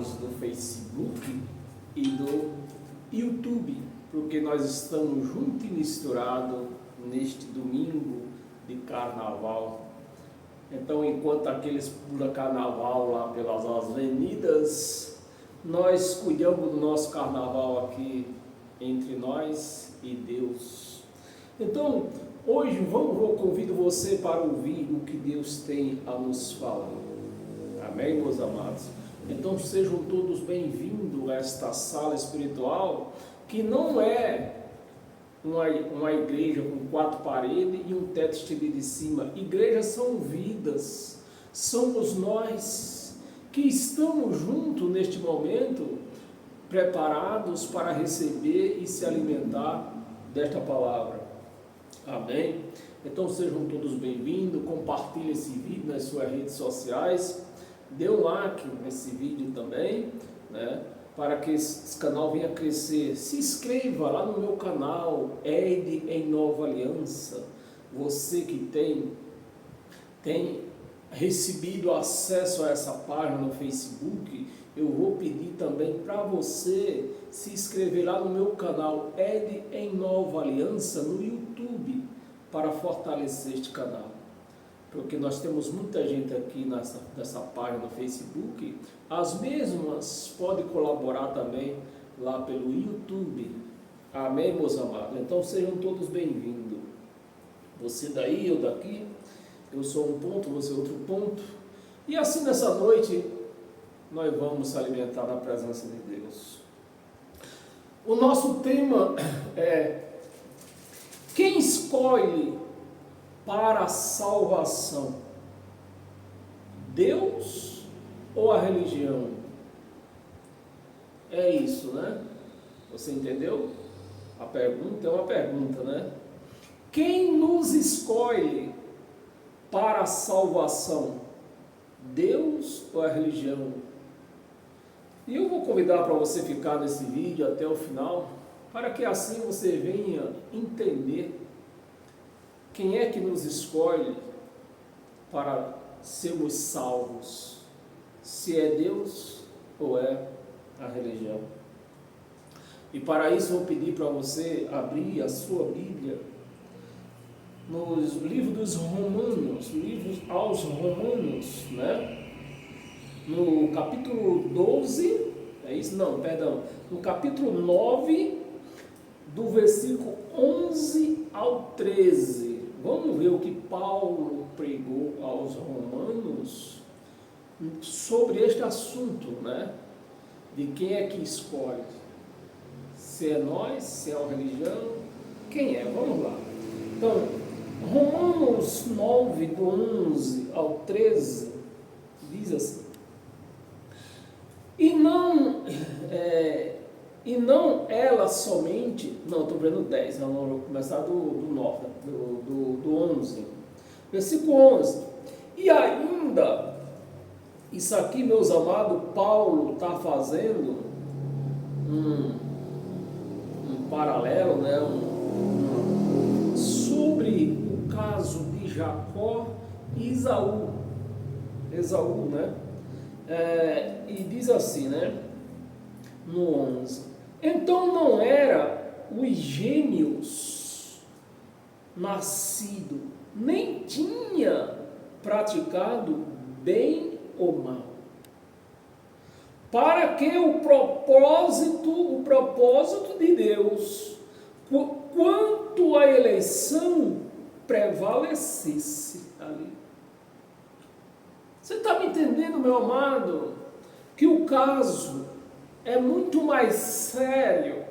páginas do Facebook e do YouTube, porque nós estamos juntos e misturados neste domingo de carnaval. Então, enquanto aqueles pulam carnaval lá pelas avenidas, nós cuidamos do nosso carnaval aqui entre nós e Deus. Então, hoje eu convido você para ouvir o que Deus tem a nos falar. Amém, meus amados? Então, sejam todos bem-vindos a esta sala espiritual, que não é uma igreja com 4 paredes e um teto estendido em cima. Igrejas são vidas, somos nós que estamos juntos neste momento, preparados para receber e se alimentar desta palavra. Amém? Então sejam todos bem-vindos, compartilhe esse vídeo nas suas redes sociais, dê um like nesse vídeo também, né? Para que esse canal venha crescer. Se inscreva lá no meu canal, Ed em Nova Aliança. Você que tem recebido acesso a essa página no Facebook, eu vou pedir também para você se inscrever lá no meu canal, Ed em Nova Aliança, no YouTube, para fortalecer este canal. Porque nós temos muita gente aqui nessa página do Facebook, as mesmas podem colaborar também lá pelo YouTube. Amém, meus amados? Então sejam todos bem-vindos. Você daí, eu daqui, eu sou um ponto, você outro ponto. E assim nessa noite, nós vamos se alimentar na presença de Deus. O nosso tema é: quem escolhe para a salvação? Deus ou a religião? É isso, né? Você entendeu? A pergunta é uma pergunta, né? Quem nos escolhe para a salvação? Deus ou a religião? E eu vou convidar para você ficar nesse vídeo até o final, para que assim você venha entender quem é que nos escolhe para sermos salvos, se é Deus ou é a religião. E para isso eu vou pedir para você abrir a sua Bíblia no livro dos Romanos, livro aos Romanos, né? No capítulo 12, é isso? Não, perdão, no capítulo 9, do versículo 11 ao 13. Vamos ver o que Paulo pregou aos romanos sobre este assunto, né? De quem é que escolhe. Se é nós, se é a religião, quem é? Vamos lá. Então, Romanos 9, do 11 ao 13, diz assim: E não ela somente, não, estou vendo 10, vou começar do 9, do 11, versículo 11, e ainda, isso aqui, meus amados, Paulo está fazendo um paralelo, né, sobre o caso de Jacó e Esaú, né, e diz assim, né, no 11, então não era os gêmeos nascido, nem tinha praticado bem ou mal, para que o propósito de Deus quanto à eleição prevalecesse ali. Você está me entendendo, meu amado? Que o caso é muito mais sério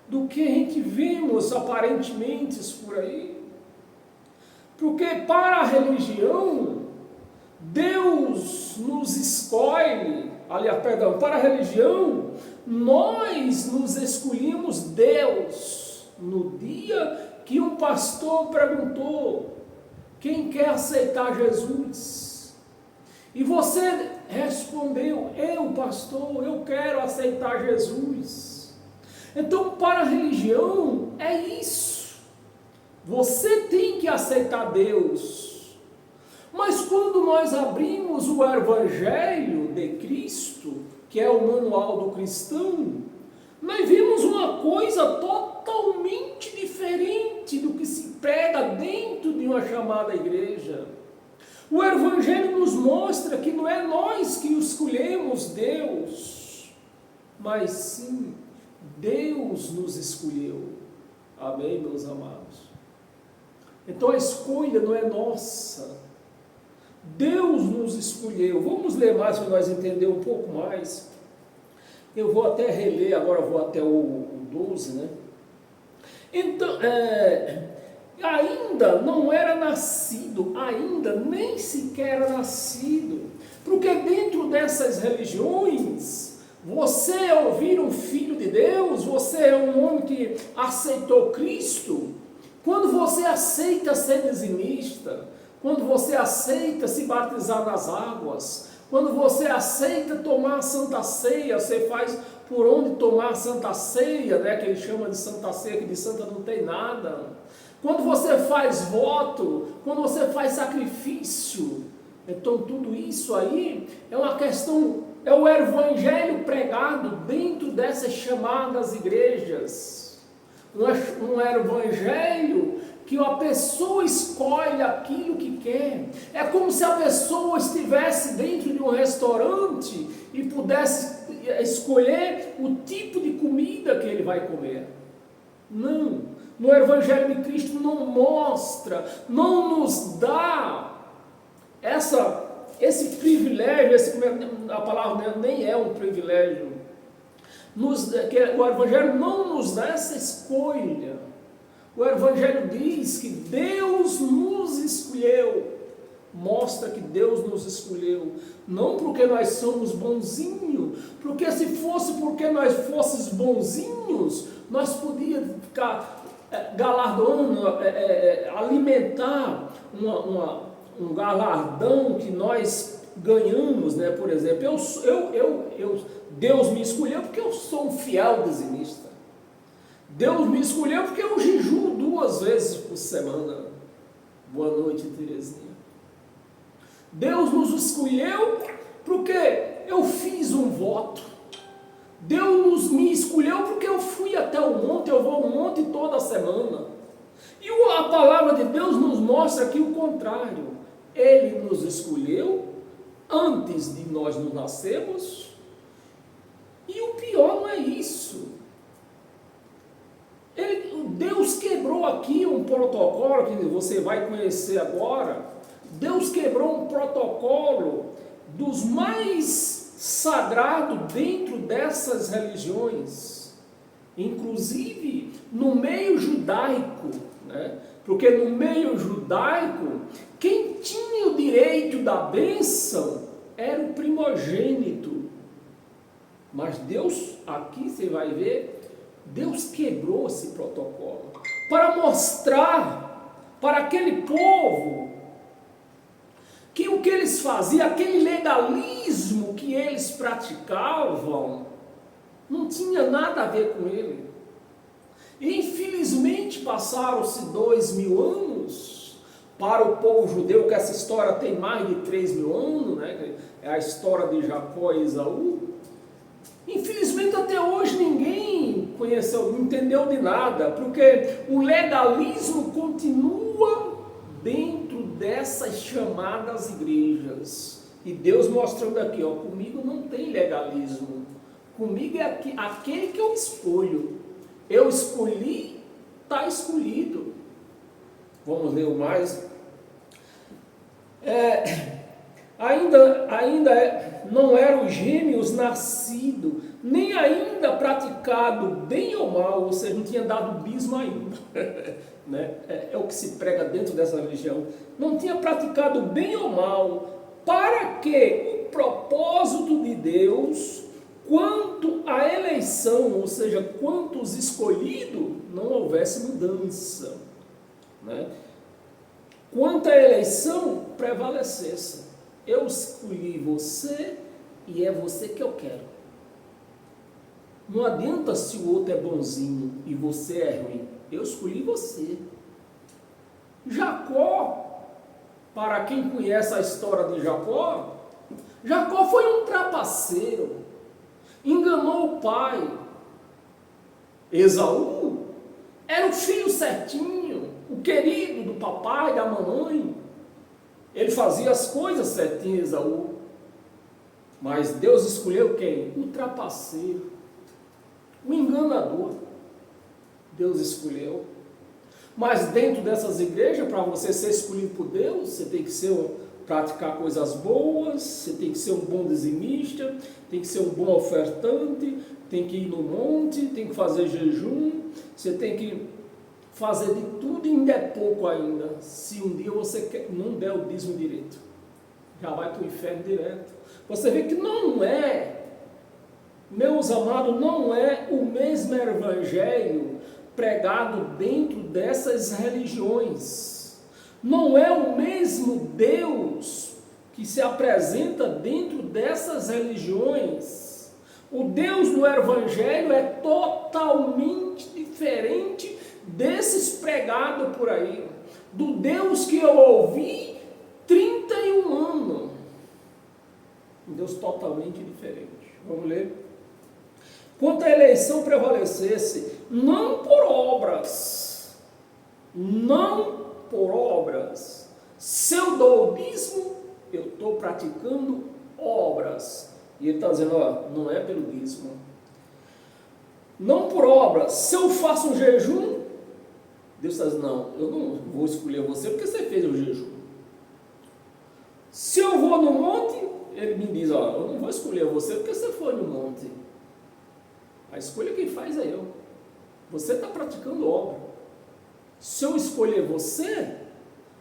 do que a gente vemos aparentemente por aí. Porque para a religião, Deus nos escolhe, aliás, perdão, para a religião, nós nos escolhemos Deus no dia que um pastor perguntou: quem quer aceitar Jesus? E você respondeu: eu, pastor, eu quero aceitar Jesus. Então, para a religião, é isso. Você tem que aceitar Deus. Mas quando nós abrimos o Evangelho de Cristo, que é o manual do cristão, nós vimos uma coisa totalmente diferente do que se prega dentro de uma chamada igreja. O Evangelho nos mostra que não é nós que escolhemos Deus, mas sim Deus nos escolheu. Amém, meus amados? Então a escolha não é nossa. Deus nos escolheu. Vamos ler mais para nós entender um pouco mais. Eu vou até reler, agora eu vou até o 12, né? Então, ainda não era nascido, ainda nem sequer era nascido, porque dentro dessas religiões, você ao ouvir um filho de Deus, você é um homem que aceitou Cristo, quando você aceita ser dizimista, quando você aceita se batizar nas águas, quando você aceita tomar a Santa Ceia, você faz por onde tomar a Santa Ceia, né, que ele chama de Santa Ceia, que de santa não tem nada. Quando você faz voto, quando você faz sacrifício, então tudo isso aí é uma questão, é o Evangelho pregado dentro dessas chamadas igrejas. Um Evangelho que a pessoa escolhe aquilo que quer. É como se a pessoa estivesse dentro de um restaurante e pudesse escolher o tipo de comida que ele vai comer. Não, no Evangelho de Cristo não mostra, não nos dá esse privilégio, a palavra nem é um privilégio, o Evangelho não nos dá essa escolha. O Evangelho diz que Deus nos escolheu, mostra que Deus nos escolheu, não porque nós somos bonzinhos, porque se fosse porque nós fôssemos bonzinhos, nós podíamos ficar galardoando, alimentar um galardão que nós ganhamos, né? Por exemplo, Deus me escolheu porque eu sou um fiel dizimista. Deus me escolheu porque eu jejuo 2 vezes por semana. Boa noite, Terezinha. Deus nos escolheu porque eu fiz um voto. Deus me escolheu porque eu fui até o monte, eu vou ao monte toda semana. E a palavra de Deus nos mostra aqui o contrário. Ele nos escolheu antes de nós nos nascermos. E o pior não é isso. Deus quebrou aqui um protocolo que você vai conhecer agora. Deus quebrou um protocolo dos mais sagrados dentro dessas religiões, inclusive no meio judaico, né? Porque no meio judaico, quem tinha o direito da bênção era o primogênito. Mas Deus, aqui você vai ver, Deus quebrou esse protocolo para mostrar para aquele povo que o que eles faziam, aquele legalismo que eles praticavam, não tinha nada a ver com ele. E infelizmente passaram-se 2000 anos para o povo judeu, que essa história tem mais de 3000 anos, né? É a história de Jacó e Esaú. Infelizmente até hoje ninguém conheceu, não entendeu de nada, porque o legalismo continua dentro dessas chamadas igrejas. E Deus mostrando aqui, ó, comigo não tem legalismo, comigo é aquele que eu escolho. Eu escolhi, está escolhido. Vamos ler o mais. Ainda não eram gêmeos nascidos, nem ainda praticado bem ou mal, ou seja, não tinha dado bismo ainda, né? É o que se prega dentro dessa religião, não tinha praticado bem ou mal, para que o propósito de Deus, quanto à eleição, ou seja, quanto os escolhidos, não houvesse mudança, né? Quanto à eleição, prevalecesse. Eu escolhi você e é você que eu quero. Não adianta se o outro é bonzinho e você é ruim. Eu escolhi você. Jacó, para quem conhece a história de Jacó, Jacó foi um trapaceiro. pai. Esaú era o filho certinho, o querido do papai, da mamãe. Ele fazia as coisas certinhas, Esaú. Mas Deus escolheu quem? O trapaceiro, o enganador. Deus escolheu. Mas dentro dessas igrejas, para você ser escolhido por Deus, você tem que praticar coisas boas, você tem que ser um bom dizimista, tem que ser um bom ofertante, tem que ir no monte, tem que fazer jejum, você tem que fazer de tudo e ainda é pouco ainda. Se um dia você não der o dízimo direito, já vai para o inferno direto. Você vê que não é, meus amados, não é o mesmo evangelho pregado dentro dessas religiões. Não é o mesmo Deus que se apresenta dentro dessas religiões. O Deus do evangelho é totalmente diferente desses pregados por aí. Do Deus que eu ouvi 31 anos. Um Deus totalmente diferente. Vamos ler? Quanto a eleição prevalecesse, não por obras, se eu dou o dízimo, eu estou praticando obras. E ele está dizendo, ó, não é pelo dízimo. Não por obras, se eu faço um jejum, Deus está dizendo, não, eu não vou escolher você porque você fez o jejum. Se eu vou no monte, ele me diz, ó, eu não vou escolher você porque você foi no monte. A escolha quem faz é eu. Você está praticando obra. Se eu escolher você,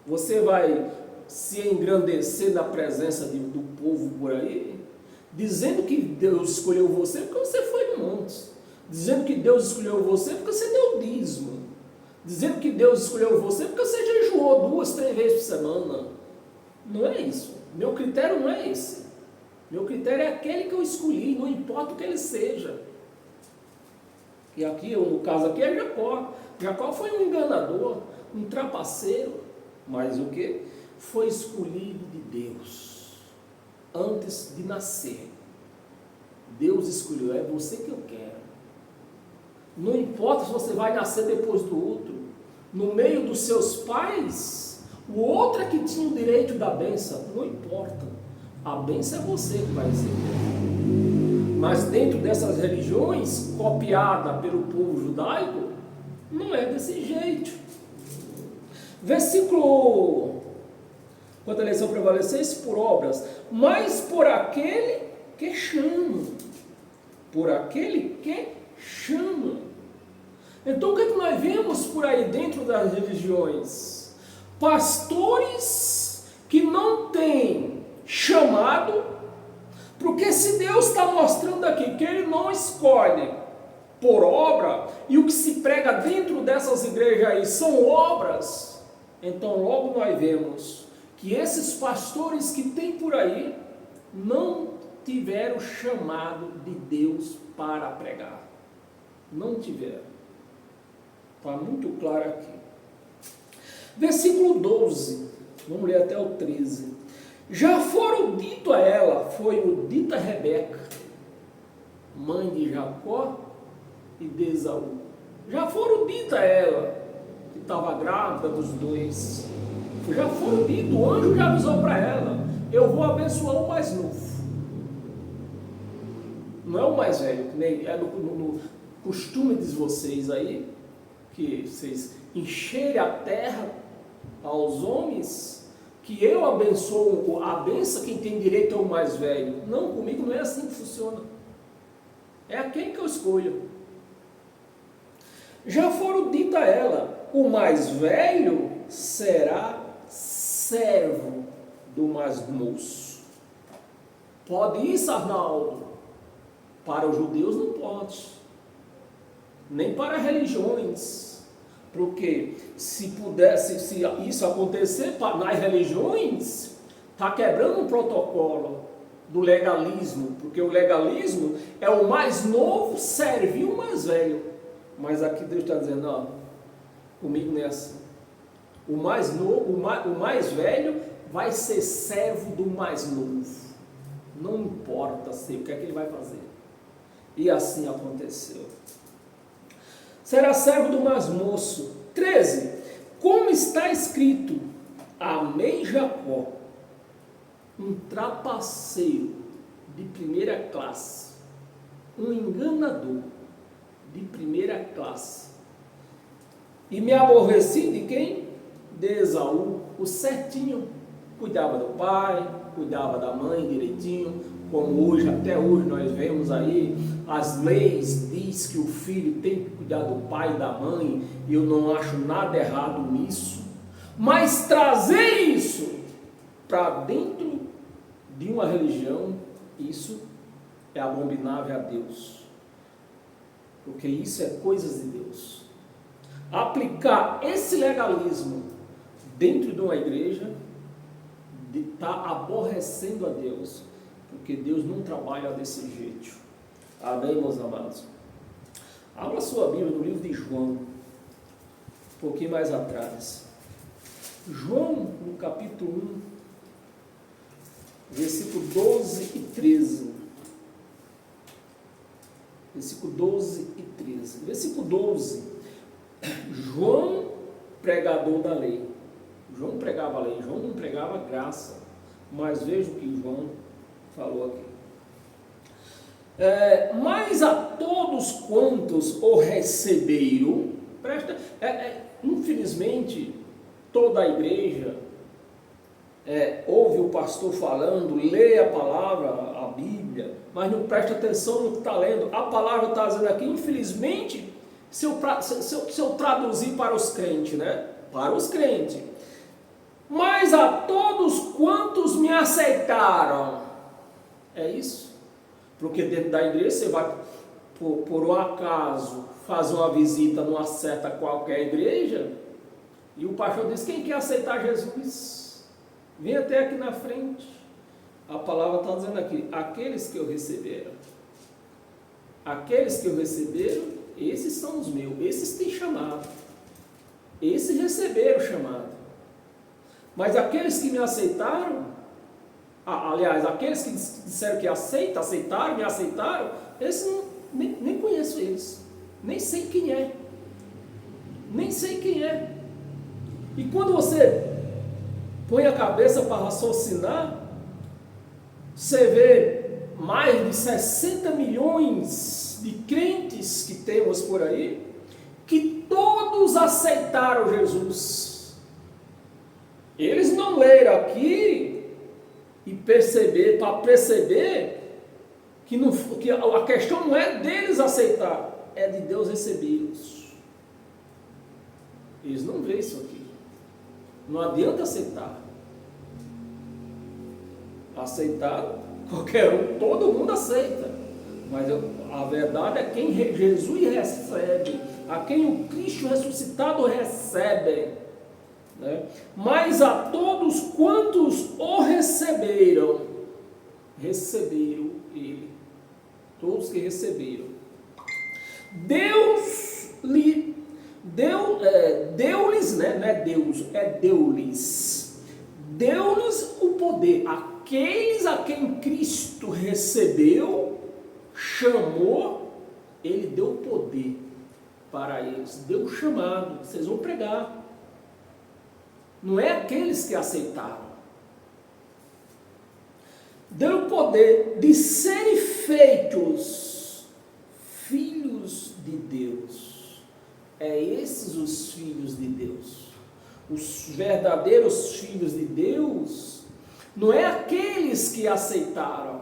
você vai se engrandecer na presença do povo por aí, dizendo que Deus escolheu você porque você foi no monte. Dizendo que Deus escolheu você porque você deu dízimo. Dizendo que Deus escolheu você porque você jejuou 2, 3 vezes por semana. Não é isso. Meu critério não é esse. Meu critério é aquele que eu escolhi, não importa o que ele seja. E aqui, no caso aqui, é Jacó. Jacó foi um enganador, um trapaceiro, mas o que? Foi escolhido de Deus, antes de nascer. Deus escolheu, é você que eu quero. Não importa se você vai nascer depois do outro, no meio dos seus pais, o outro é que tinha o direito da bênção, não importa. A bênção é você que vai receber. Mas dentro dessas religiões, copiada pelo povo judaico, não é desse jeito. Versículo, quando a eleição prevalecesse por obras, mas por aquele que chama. Por aquele que chama. Então o que é que nós vemos por aí dentro das religiões? Pastores que não têm chamado. Porque se Deus está mostrando aqui que Ele não escolhe por obra, e o que se prega dentro dessas igrejas aí são obras, então logo nós vemos que esses pastores que tem por aí não tiveram chamado de Deus para pregar. Não tiveram. Está muito claro aqui. Versículo 12, vamos ler até o 13. Já foram dito a ela, foi o dito a Rebeca, mãe de Jacó e de Esaú. Já foram dito a ela, que estava grávida dos dois. Já foram dito, o anjo já avisou para ela, eu vou abençoar o mais novo. Não é o mais velho, que nem é no costume de vocês aí, que vocês encherem a terra aos homens, que eu abençoo, a benção quem tem direito é o mais velho. Não, comigo não é assim que funciona. É a quem que eu escolho. Já foram dito a ela, o mais velho será servo do mais moço. Pode isso, Arnaldo? Para os judeus não pode. Nem para religiões. Porque se isso acontecer nas religiões, está quebrando um protocolo do legalismo, porque o legalismo é o mais novo servir o mais velho. Mas aqui Deus está dizendo, ó, comigo nessa. O mais novo, o mais velho vai ser servo do mais novo. Não importa o que é que ele vai fazer. E assim aconteceu. Será servo do mais moço. 13. Como está escrito, amei Jacó, um trapaceiro de primeira classe, um enganador de primeira classe. E me aborreci de quem? De Esaú, o certinho. Cuidava do pai, cuidava da mãe direitinho, como hoje, até hoje nós vemos aí, as leis diz que o filho tem que cuidar do pai e da mãe, e eu não acho nada errado nisso, mas trazer isso para dentro de uma religião, isso é abominável a Deus, porque isso é coisas de Deus. Aplicar esse legalismo dentro de uma igreja está aborrecendo a Deus, porque Deus não trabalha desse jeito. Amém, meus amados? Abra sua Bíblia no livro de João, um pouquinho mais atrás. João, no capítulo 1, versículo 12 e 13. Versículo 12 e 13. Versículo 12. João, pregador da lei. João pregava a lei, João não pregava graça. Mas veja o que João falou aqui. Mas a todos quantos o receberam, infelizmente, toda a igreja ouve o pastor falando, lê a palavra, a Bíblia, mas não presta atenção no que está lendo. A palavra está dizendo aqui, infelizmente, se eu traduzir para os crentes, né? Para os crentes. Mas a todos quantos me aceitaram. É isso? Porque dentro da igreja você vai, por um acaso, fazer uma visita numa certa qualquer igreja, e o pastor diz, quem quer aceitar Jesus? Vem até aqui na frente. A palavra está dizendo aqui, aqueles que o receberam. Aqueles que o receberam, esses são os meus, esses têm chamado. Esses receberam o chamado. Mas aqueles que me aceitaram, aliás, aqueles que disseram que aceitaram, me aceitaram, esses nem conheço eles, nem sei quem é, e quando você põe a cabeça para raciocinar, você vê mais de 60 milhões de crentes que temos por aí, que todos aceitaram Jesus. Eles não leram aqui e para perceber que a questão não é deles aceitar, é de Deus recebê-los. Eles não veem isso aqui. Não adianta aceitar. Aceitar, qualquer um, todo mundo aceita. Mas a verdade é quem Jesus recebe, a quem o Cristo ressuscitado recebe. Né? Mas a todos quantos o receberam ele. Todos que receberam. Deus lhe deu-lhes, né? Não é Deus, é deu-lhes. Deu-lhes o poder. Aqueles a quem Cristo recebeu, chamou, ele deu poder para eles. Deu o chamado. Vocês vão pregar. Não é aqueles que aceitaram. Deu o poder de serem feitos filhos de Deus. É esses os filhos de Deus. Os verdadeiros filhos de Deus não é aqueles que aceitaram,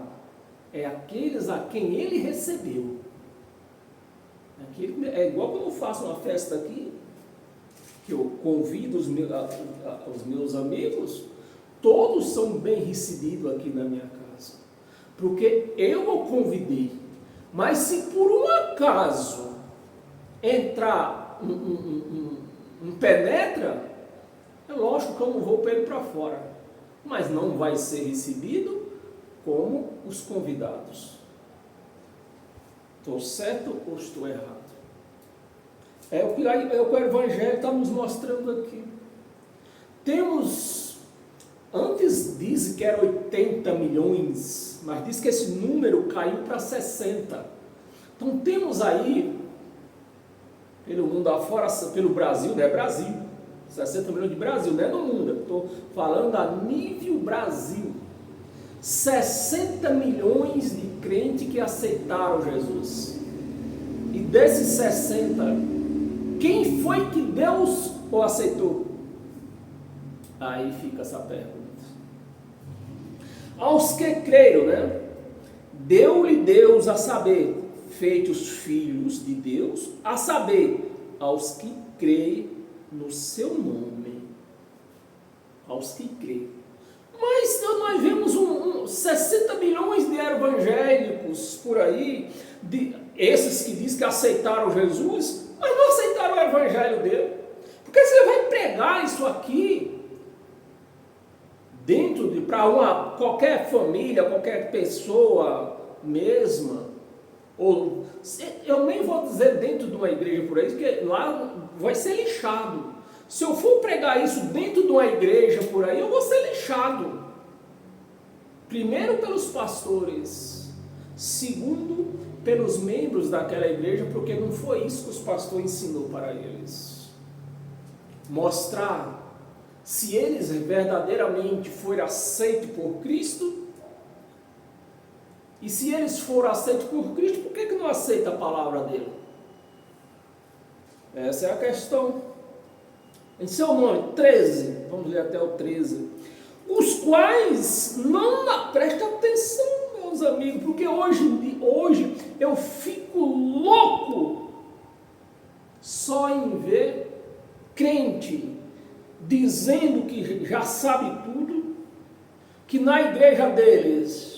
é aqueles a quem ele recebeu. É igual quando eu faço uma festa aqui, que eu convido os meus amigos, todos são bem recebidos aqui na minha casa, porque eu o convidei. Mas se por um acaso entrar um penetra, é lógico que eu não vou pôr ele para fora, mas não vai ser recebido como os convidados. Estou certo ou estou errado? É o que o Evangelho está nos mostrando aqui. Temos, antes diz que era 80 milhões, mas diz que esse número caiu para 60. Então temos aí, pelo mundo afora, pelo Brasil, não é Brasil, 60 milhões de Brasil, não é no mundo, estou falando a nível Brasil, 60 milhões de crentes que aceitaram Jesus. E desses 60, quem foi que Deus o aceitou? Aí fica essa pergunta. Aos que creram, né? Deu-lhe Deus a saber, feitos filhos de Deus, a saber, aos que creem no seu nome. Aos que creem. Mas nós vemos 60 milhões de evangélicos por aí, esses que dizem que aceitaram Jesus, mas não aceitaram o evangelho dele. Porque você vai pregar isso aqui dentro para qualquer família, qualquer pessoa mesma, ou eu nem vou dizer dentro de uma igreja por aí, porque lá vai ser lixado. Se eu for pregar isso dentro de uma igreja por aí, eu vou ser lixado. Primeiro pelos pastores, segundo pelos membros daquela igreja, porque não foi isso que os pastores ensinou para eles. Mostrar se eles verdadeiramente forem aceitos por Cristo, e se eles foram aceitos por Cristo, por que não aceita a palavra dele? Essa é a questão. Em seu nome, 13, vamos ler até o 13. Os quais não prestem atenção, meus amigos, porque hoje eu fico louco só em ver crente dizendo que já sabe tudo, que na igreja deles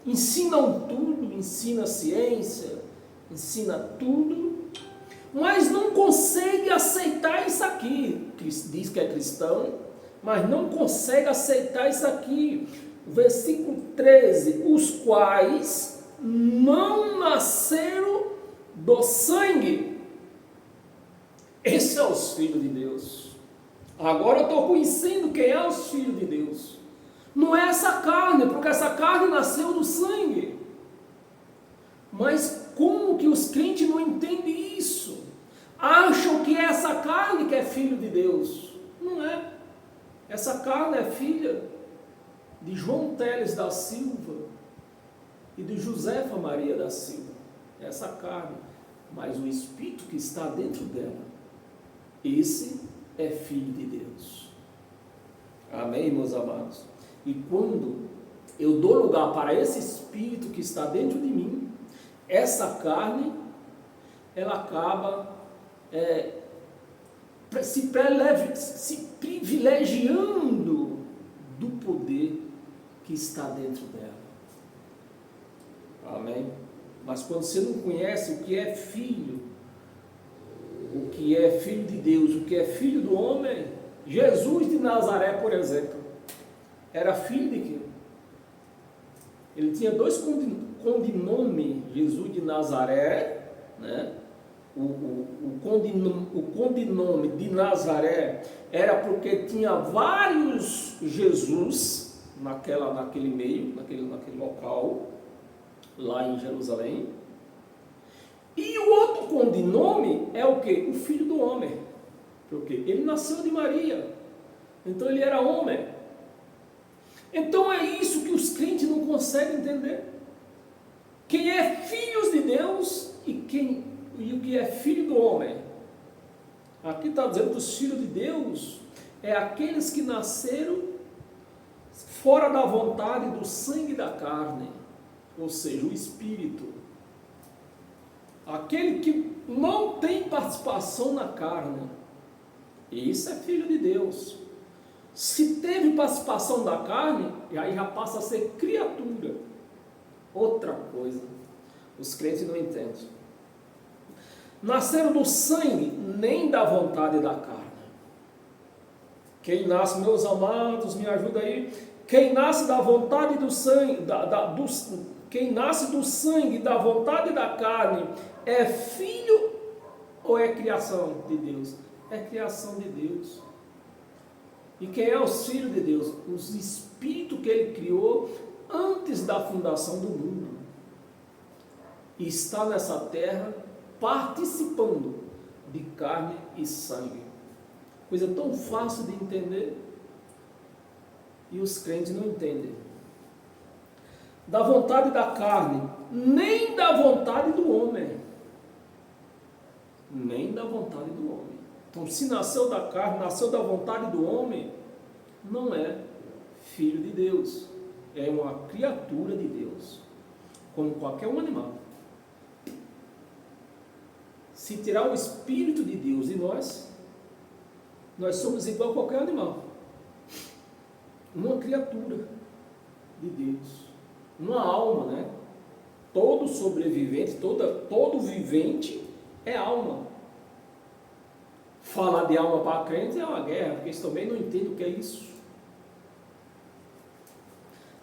ensinam tudo, ensina ciência, ensina tudo, mas não consegue aceitar isso aqui. Diz que é cristão, mas não consegue aceitar isso aqui. Versículo 13, os quais não nasceram do sangue. Esse é os filhos de Deus. Agora eu estou conhecendo quem é os filhos de Deus. Não é essa carne, porque essa carne nasceu do sangue. Mas como que os crentes não entendem isso? Acham que é essa carne que é filho de Deus. Não é. Essa carne é filha de João Teles da Silva e de Josefa Maria da Silva. Essa carne. Mas o Espírito que está dentro dela, esse é filho de Deus. Amém, meus amados? E quando eu dou lugar para esse Espírito que está dentro de mim, essa carne, ela acaba se privilegiando do poder que está dentro dela. Amém? Mas quando você não conhece o que é filho, o que é filho de Deus, o que é filho do homem, Jesus de Nazaré, por exemplo, era filho de quem? Ele tinha dois codinomes, Jesus de Nazaré, né? O codinome de Nazaré era porque tinha vários Jesus naquele meio, naquele local, lá em Jerusalém. E o outro codinome é o quê? O Filho do Homem. Porque ele nasceu de Maria. Então ele era homem. Então é isso que os crentes não conseguem entender. Quem é filhos de Deus e o que é filho do homem. Aqui está dizendo que os filhos de Deus é aqueles que nasceram fora da vontade do sangue da carne, ou seja, o Espírito. Aquele que não tem participação na carne, isso é filho de Deus. Se teve participação da carne, aí já passa a ser criatura. Outra coisa, os crentes não entendem. Nasceram do sangue, nem da vontade da carne. Quem nasce, meus amados, me ajuda aí. Quem nasce da vontade do sangue, quem nasce do sangue, da vontade da carne, é filho ou é criação de Deus? É criação de Deus. E quem é os filhos de Deus? Os espíritos que ele criou antes da fundação do mundo. e está nessa terra participando de carne e sangue. Coisa tão fácil de entender e os crentes não entendem. Da vontade da carne, nem da vontade do homem. Nem da vontade do homem. Então, se nasceu da carne, nasceu da vontade do homem, não é filho de Deus. É uma criatura de Deus, como qualquer um animal. Se tirar o Espírito de Deus de nós somos igual a qualquer animal. Uma criatura de Deus. Uma alma, né? Todo sobrevivente, todo vivente é alma. Falar de alma para crente é uma guerra, porque eles também não entendem o que é isso.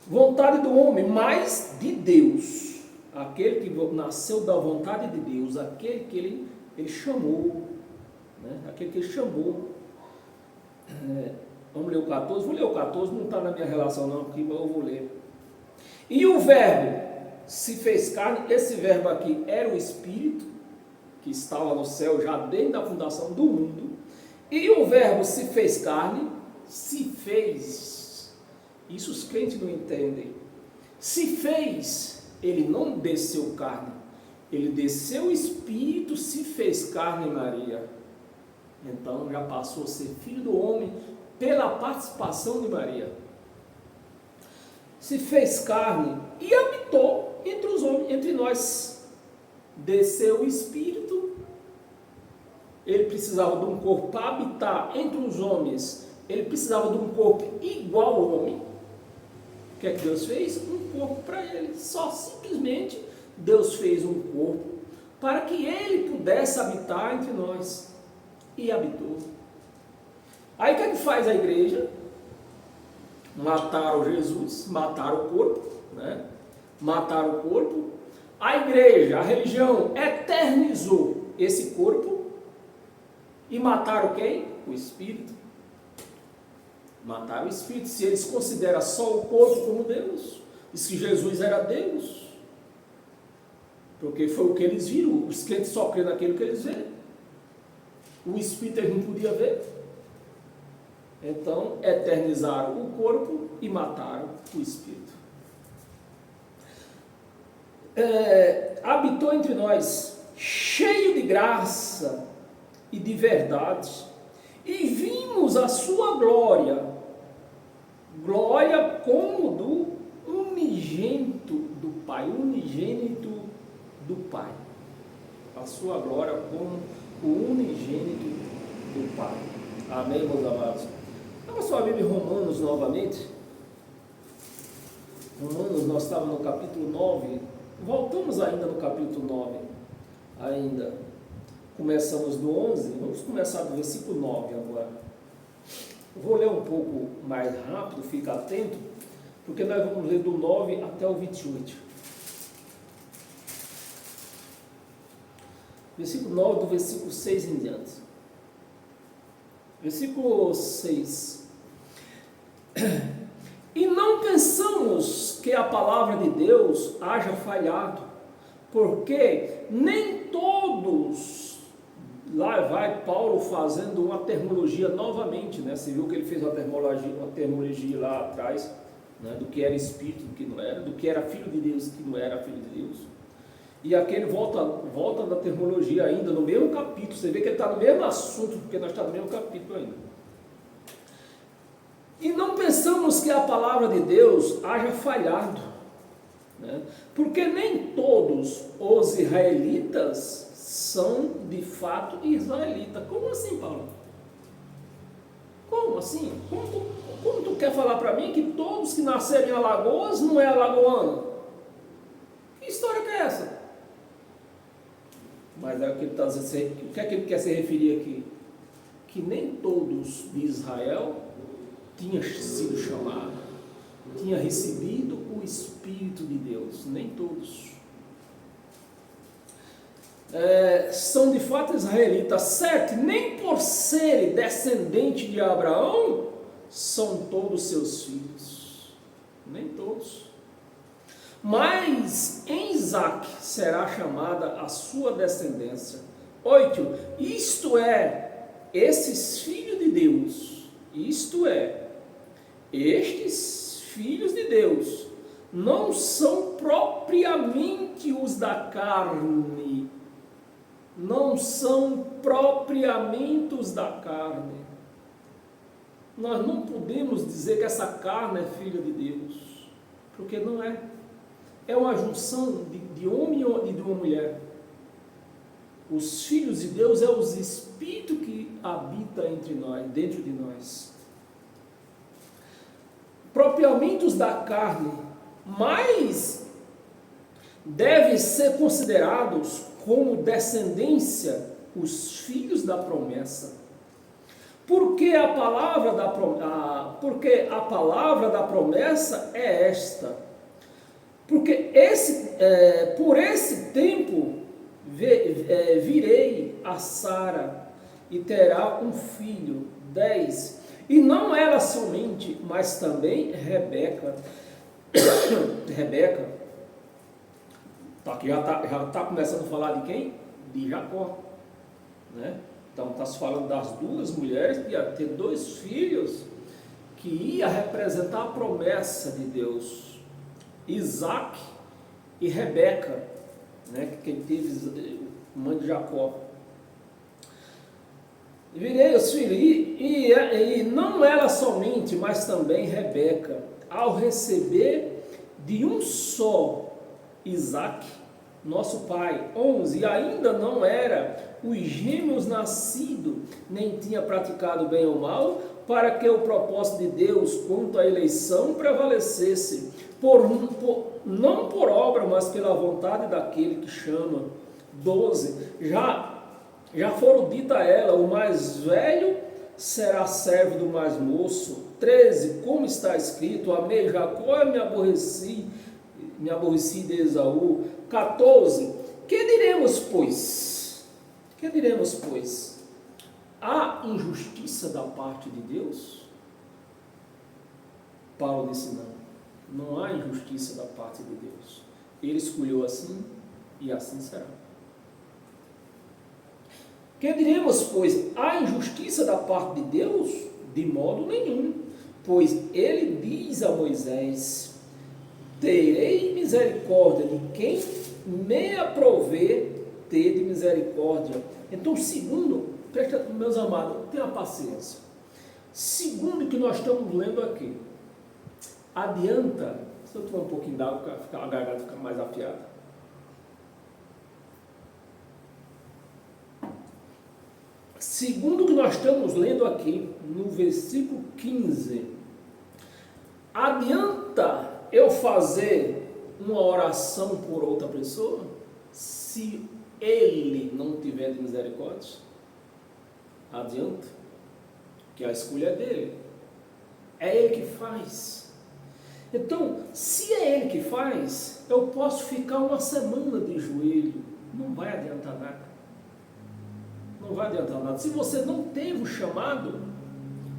Vontade do homem, mas de Deus. Aquele que nasceu da vontade de Deus, aquele que ele chamou, né? Aquele que ele chamou. Vamos ler o 14? Vou ler o 14, não está na minha relação não, aqui, mas eu vou ler. E o verbo se fez carne, esse verbo aqui era o Espírito, que estava no céu já desde a fundação do mundo, e o verbo se fez carne, se fez, isso os crentes não entendem, se fez, ele não desceu carne, ele desceu o Espírito, se fez carne em Maria, então já passou a ser filho do homem, pela participação de Maria, se fez carne e habitou entre os homens, entre nós, desceu o Espírito, ele precisava de um corpo para habitar entre os homens, ele precisava de um corpo igual ao homem. O que é que Deus fez? Um corpo para ele, só simplesmente Deus fez um corpo para que ele pudesse habitar entre nós, e habitou. Aí o que é que faz a igreja? Mataram Jesus, mataram o corpo, né? Mataram o corpo. A igreja, a religião, eternizou esse corpo e mataram quem? O Espírito. Mataram o Espírito. Se eles consideram só o corpo como Deus, diz que Jesus era Deus, porque foi o que eles viram. Os crentes só crêem naquilo que eles veem. O Espírito eles não podiam ver. Então, eternizaram o corpo e mataram o Espírito. Habitou entre nós, cheio de graça e de verdade, e vimos a sua glória, glória como do unigênito do Pai, unigênito do Pai, a sua glória como o unigênito do Pai. Amém, meus amados? Abra sua Bíblia em Romanos novamente. Romanos, nós estávamos no capítulo 9. Voltamos ainda no capítulo 9. Ainda. Começamos do 11. Vamos começar do versículo 9 agora. Eu vou ler um pouco mais rápido, fica atento, porque nós vamos ler do 9 até o 28. Versículo 9 do versículo 6 em diante. Versículo 6. E não pensamos que a palavra de Deus haja falhado, porque nem todos, lá vai Paulo fazendo uma terminologia novamente, né? Você viu que ele fez uma terminologia lá atrás, né? Do que era espírito, do que não era, do que era filho de Deus, do que não era filho de Deus. E aqui ele volta da terminologia ainda no mesmo capítulo. Você vê que ele está no mesmo assunto, porque nós estamos no mesmo capítulo ainda. E não pensamos que a palavra de Deus haja falhado, né? Porque nem todos os israelitas são de fato israelitas. Como assim, Paulo? Como assim? Como tu quer falar para mim que todos que nasceram em Alagoas não é alagoano? Que história que é essa? Mas é o que ele está dizendo. O que é que ele quer se referir aqui? Que nem todos de Israel tinha sido chamado, tinha recebido o Espírito de Deus, nem todos. São de fato israelitas, certo? Nem por serem descendentes de Abraão, são todos seus filhos, nem todos. Mas em Isaque será chamada a sua descendência. 8. Isto é, esses filhos de Deus, isto é, estes filhos de Deus, não são propriamente os da carne, não são propriamente os da carne. Nós não podemos dizer que essa carne é filha de Deus, porque não é. É uma junção de homem e de uma mulher. Os filhos de Deus é os espíritos que habitam entre nós, dentro de nós. Propriamente os da carne, mas devem ser considerados como descendência os filhos da promessa. Porque a palavra da promessa é esta. Porque por esse tempo virei a Sara e terá um filho. 10. E não ela somente, mas também Rebeca. Rebeca, aqui já está começando a falar de quem? De Jacó, né? Então está se falando das duas mulheres que ia ter dois filhos que ia representar a promessa de Deus, Isaque e Rebeca, né? Quem teve mãe de Jacó. Virei os filhos, e não ela somente, mas também Rebeca, ao receber de um só Isaque, nosso pai. 11. E ainda não era os gêmeos nascido, nem tinha praticado bem ou mal, para que o propósito de Deus quanto à eleição prevalecesse, não por obra, mas pela vontade daquele que chama. 12. Já foram dita a ela, o mais velho será servo do mais moço. 13. Como está escrito, amei Jacó e me aborreci de Esaú. 14. Que diremos, pois? Que diremos, pois? Há injustiça da parte de Deus? Paulo disse não há injustiça da parte de Deus. Ele escolheu assim e assim será. Que diremos, pois? Há injustiça da parte de Deus? De modo nenhum, pois ele diz a Moisés: terei misericórdia de quem me aprover ter de misericórdia. Então, segundo, meus amados, tenha paciência. Segundo o que nós estamos lendo aqui, adianta, se eu tomar um pouquinho d'água, a garganta fica mais afiada. Segundo o que nós estamos lendo aqui, no versículo 15, adianta eu fazer uma oração por outra pessoa, se ele não tiver de misericórdia? Adianta, que a escolha é dele, é ele que faz. Então, se é ele que faz, eu posso ficar uma semana de joelho, não vai adiantar nada. Não vai adiantar nada. Se você não teve o chamado,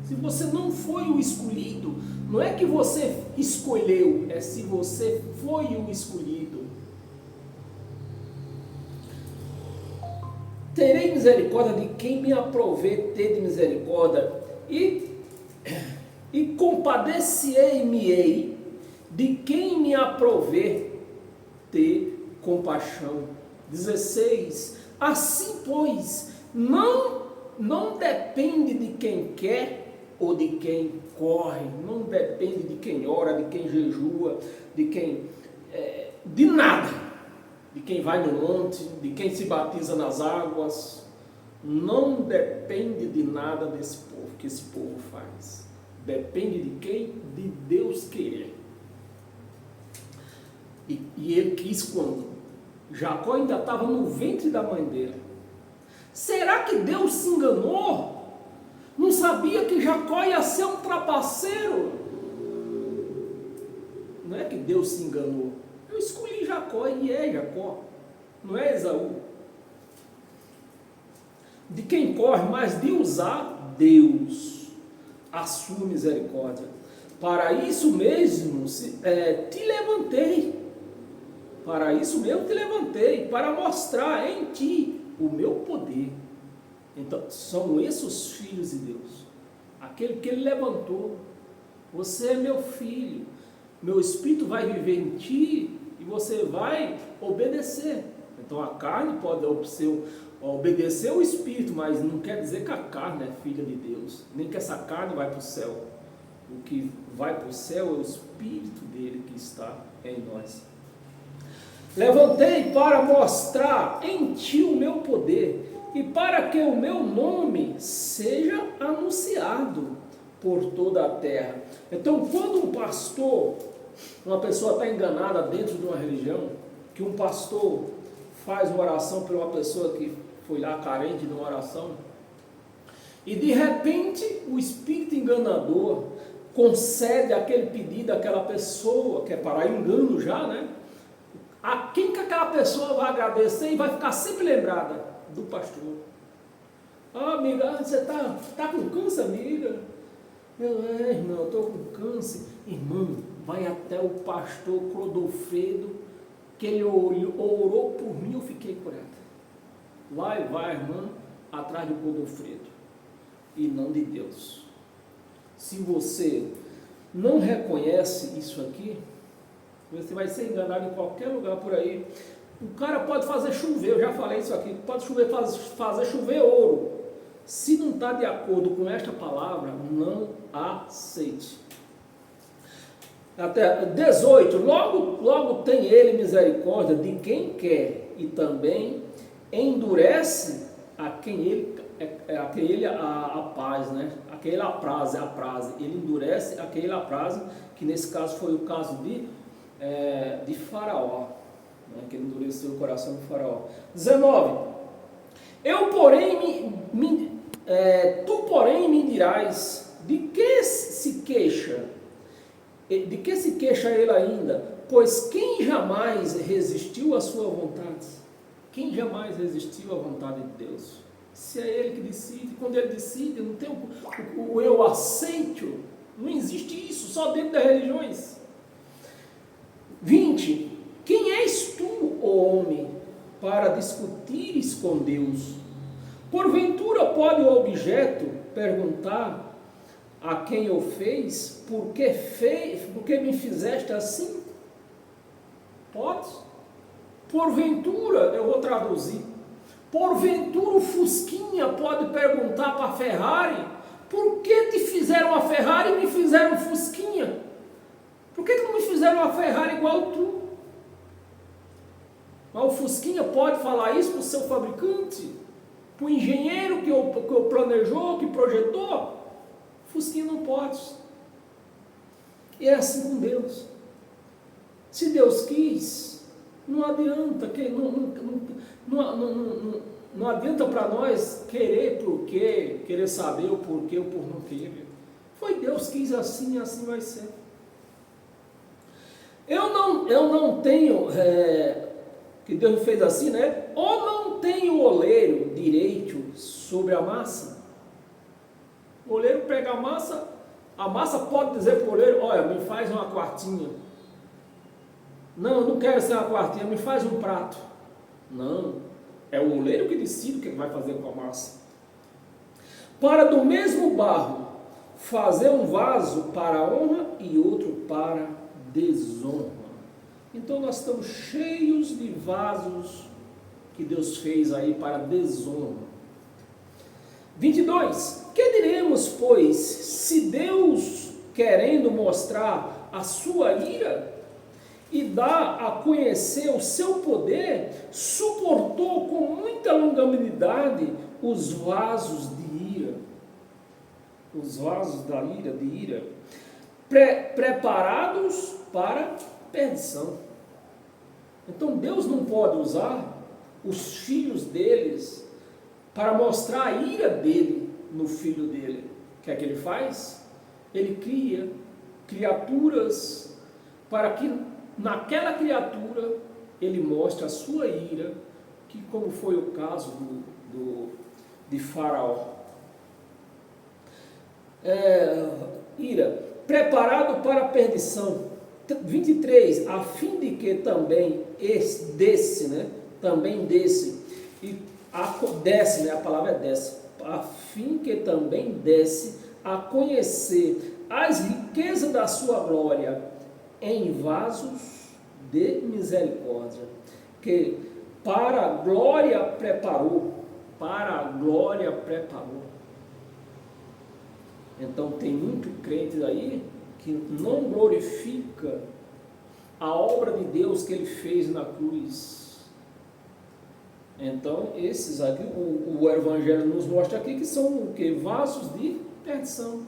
se você não foi o escolhido, não é que você escolheu, é se você foi o escolhido. Terei misericórdia de quem me aprover ter de misericórdia, e compadecer-me-ei de quem me aprover ter compaixão. 16. Assim, pois, não depende de quem quer ou de quem corre, não depende de quem ora, de quem jejua, de nada, de quem vai no monte, de quem se batiza nas águas. Não depende de nada desse povo, que esse povo faz. Depende de quem? De Deus querer. E ele quis quando? Jacó ainda estava no ventre da mãe dele. Será que Deus se enganou? Não sabia que Jacó ia ser um trapaceiro? Não é que Deus se enganou. Eu escolhi Jacó e é Jacó, não é Esaú. De quem corre, mas de usar Deus a sua misericórdia. Para isso mesmo te levantei para isso mesmo te levantei, para mostrar em ti o meu poder. Então, são esses os filhos de Deus, aquele que Ele levantou. Você é meu filho, meu Espírito vai viver em ti e você vai obedecer. Então a carne pode obedecer o Espírito, mas não quer dizer que a carne é filha de Deus, nem que essa carne vai para o céu. O que vai para o céu é o Espírito dele que está em nós. Levantei para mostrar em ti o meu poder e para que o meu nome seja anunciado por toda a terra. Então, quando um pastor, uma pessoa está enganada dentro de uma religião, que um pastor faz uma oração para uma pessoa que foi lá carente de uma oração, e de repente o espírito enganador concede aquele pedido àquela pessoa, que é para engano já, né? A quem que aquela pessoa vai agradecer e vai ficar sempre lembrada? Do pastor. Ah, amiga, você tá com câncer, amiga? Irmão, eu estou com câncer. Irmão, vai até o pastor Clodofredo, que ele orou por mim, eu fiquei curada. Vai, irmã, atrás do Clodofredo, e não de Deus. Se você não reconhece isso aqui, você vai ser enganado em qualquer lugar por aí. O cara pode fazer chover, eu já falei isso aqui, pode fazer chover ouro. Se não está de acordo com esta palavra, não aceite. Até 18, logo tem ele misericórdia de quem quer e também endurece a quem ele a paz, né? A quem ele apraz. Ele endurece a quem ele apraz, que nesse caso foi o caso de Faraó, né? Que ele endureceu o coração de Faraó. 19, tu porém me dirás, de que se queixa ele ainda? Pois quem jamais resistiu à sua vontade? Quem jamais resistiu à vontade de Deus? Se é Ele que decide, quando Ele decide, não tem o eu aceito, não existe isso, só dentro das religiões. 20, quem és tu, ó homem, para discutires com Deus? Porventura pode o objeto perguntar a quem o fez, por que me fizeste assim? Pode? Porventura, eu vou traduzir, porventura o Fusquinha pode perguntar para a Ferrari, por que te fizeram a Ferrari e me fizeram Fusquinha? Por que não me fizeram uma Ferrari igual tu? Mas o Fusquinha pode falar isso para o seu fabricante? Para o engenheiro que o planejou, que projetou? Fusquinha não pode. E é assim com Deus. Se Deus quis, não adianta, não adianta para nós querer saber o porquê ou por não querer. Foi Deus que quis assim e assim vai ser. Eu não tenho, que Deus fez assim, né? Ou não tem o oleiro direito sobre a massa? O oleiro pega a massa pode dizer para o oleiro, olha, me faz uma quartinha. Não, eu não quero ser uma quartinha, me faz um prato. Não, é o oleiro que decide o que ele vai fazer com a massa. Para do mesmo barro fazer um vaso para honra e outro para desonra. Então nós estamos cheios de vasos que Deus fez aí para desonra. 22. Que diremos, pois, se Deus, querendo mostrar a sua ira e dar a conhecer o seu poder, suportou com muita longanimidade os vasos de ira, preparados para perdição. Então Deus não pode usar os filhos deles para mostrar a ira dele no filho dele. O que é que ele faz? Ele cria criaturas para que naquela criatura ele mostre a sua ira, que como foi o caso de Faraó. Ira, preparado para a perdição. 23, a fim de que também desse, né? Também desse, e desce, né? A palavra é desce, a fim que também desce a conhecer as riquezas da sua glória em vasos de misericórdia, que para a glória preparou, Então tem muito crente aí que não glorifica a obra de Deus que ele fez na cruz. Então esses aqui, o Evangelho nos mostra aqui que são o que? Vasos de perdição.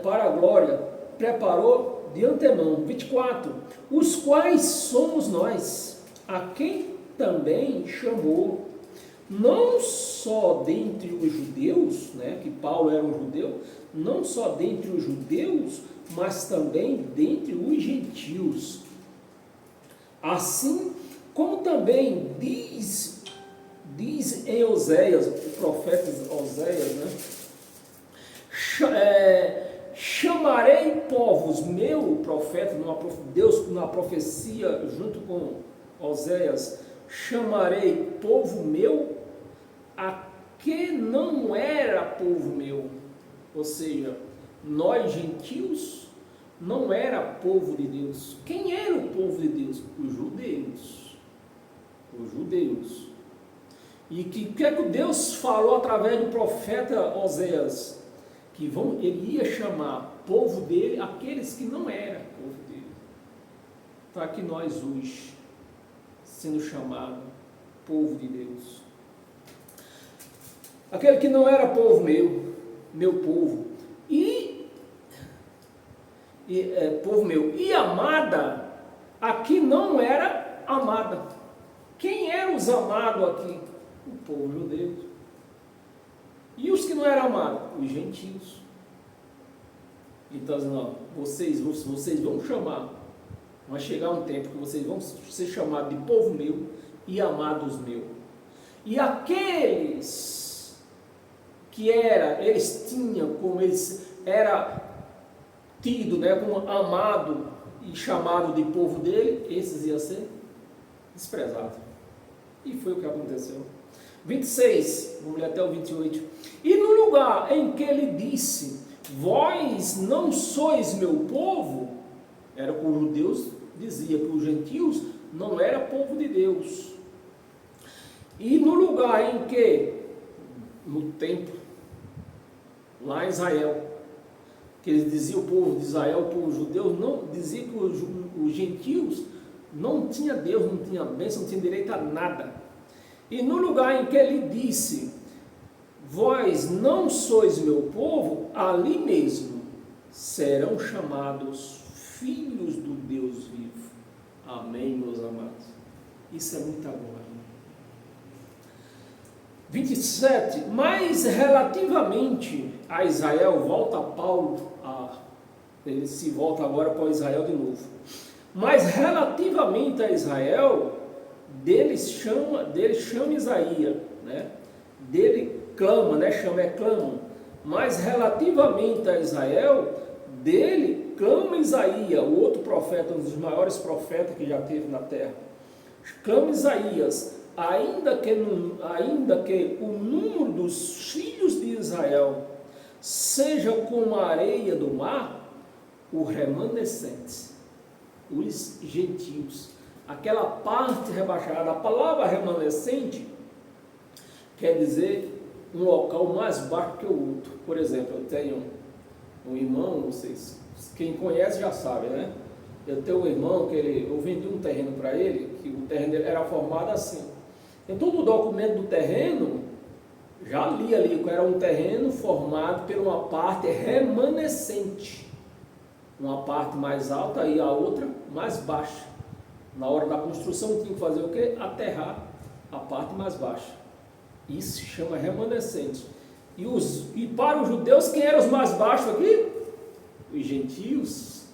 Para a glória preparou de antemão. 24, os quais somos nós, a quem também chamou, não só dentre os judeus, né, que Paulo era um judeu, não só dentre os judeus, mas também dentre os gentios. Assim como também diz em Oséias, o profeta Oséias, né, chamarei povos, meu profeta, Deus na profecia junto com Oséias, chamarei povo meu a que não era povo meu, ou seja, nós gentios não era povo de Deus. Quem era o povo de Deus? Os judeus. E que é que Deus falou através do profeta Oséias? Que ele ia chamar povo dele aqueles que não eram povo dele. Está aqui nós hoje, sendo chamado povo de Deus. Aquele que não era povo meu povo, povo meu, e amada, aqui não era amada. Quem eram os amados aqui? O povo judeu. E os que não eram amados? Os gentios. Então, não, vocês vão chamar, vai chegar um tempo que vocês vão ser chamados de povo meu e amados meu. E aqueles que eles tinham, como eles era tido, né, como amado e chamado de povo dele, esses iam ser desprezados. E foi o que aconteceu. 26, vamos ler até o 28. E no lugar em que ele disse, vós não sois meu povo, era com os judeus, dizia que os gentios não era povo de Deus. E no lugar em que, no templo, lá em Israel, que eles diziam, o povo de Israel, o povo judeu, não dizia que os gentios não tinha Deus, não tinha bênção, não tinha direito a nada. E no lugar em que ele disse, vós não sois meu povo, ali mesmo serão chamados filhos do Deus vivo. Amém, meus amados. Isso é muita glória. 27, mas relativamente a Israel, volta Paulo, ele se volta agora para Israel de novo. Mas relativamente a Israel, dele chama Isaías, né? Dele clama, né? Clama. Mas relativamente a Israel, dele clama Isaías, o outro profeta, um dos maiores profetas que já teve na terra. Clama Isaías, ainda que o número dos filhos de Israel seja como a areia do mar, o remanescente, os gentios, aquela parte rebaixada. A palavra remanescente quer dizer um local mais baixo que o outro. Por exemplo, eu tenho um irmão, vocês, quem conhece já sabe, né? Eu tenho um irmão que eu vendi um terreno para ele, que o terreno dele era formado assim. Então, todo o documento do terreno, já li ali que era um terreno formado por uma parte remanescente. Uma parte mais alta e a outra mais baixa. Na hora da construção tinha que fazer o quê? Aterrar a parte mais baixa. Isso se chama remanescente. E para os judeus, quem eram os mais baixos aqui? Os gentios.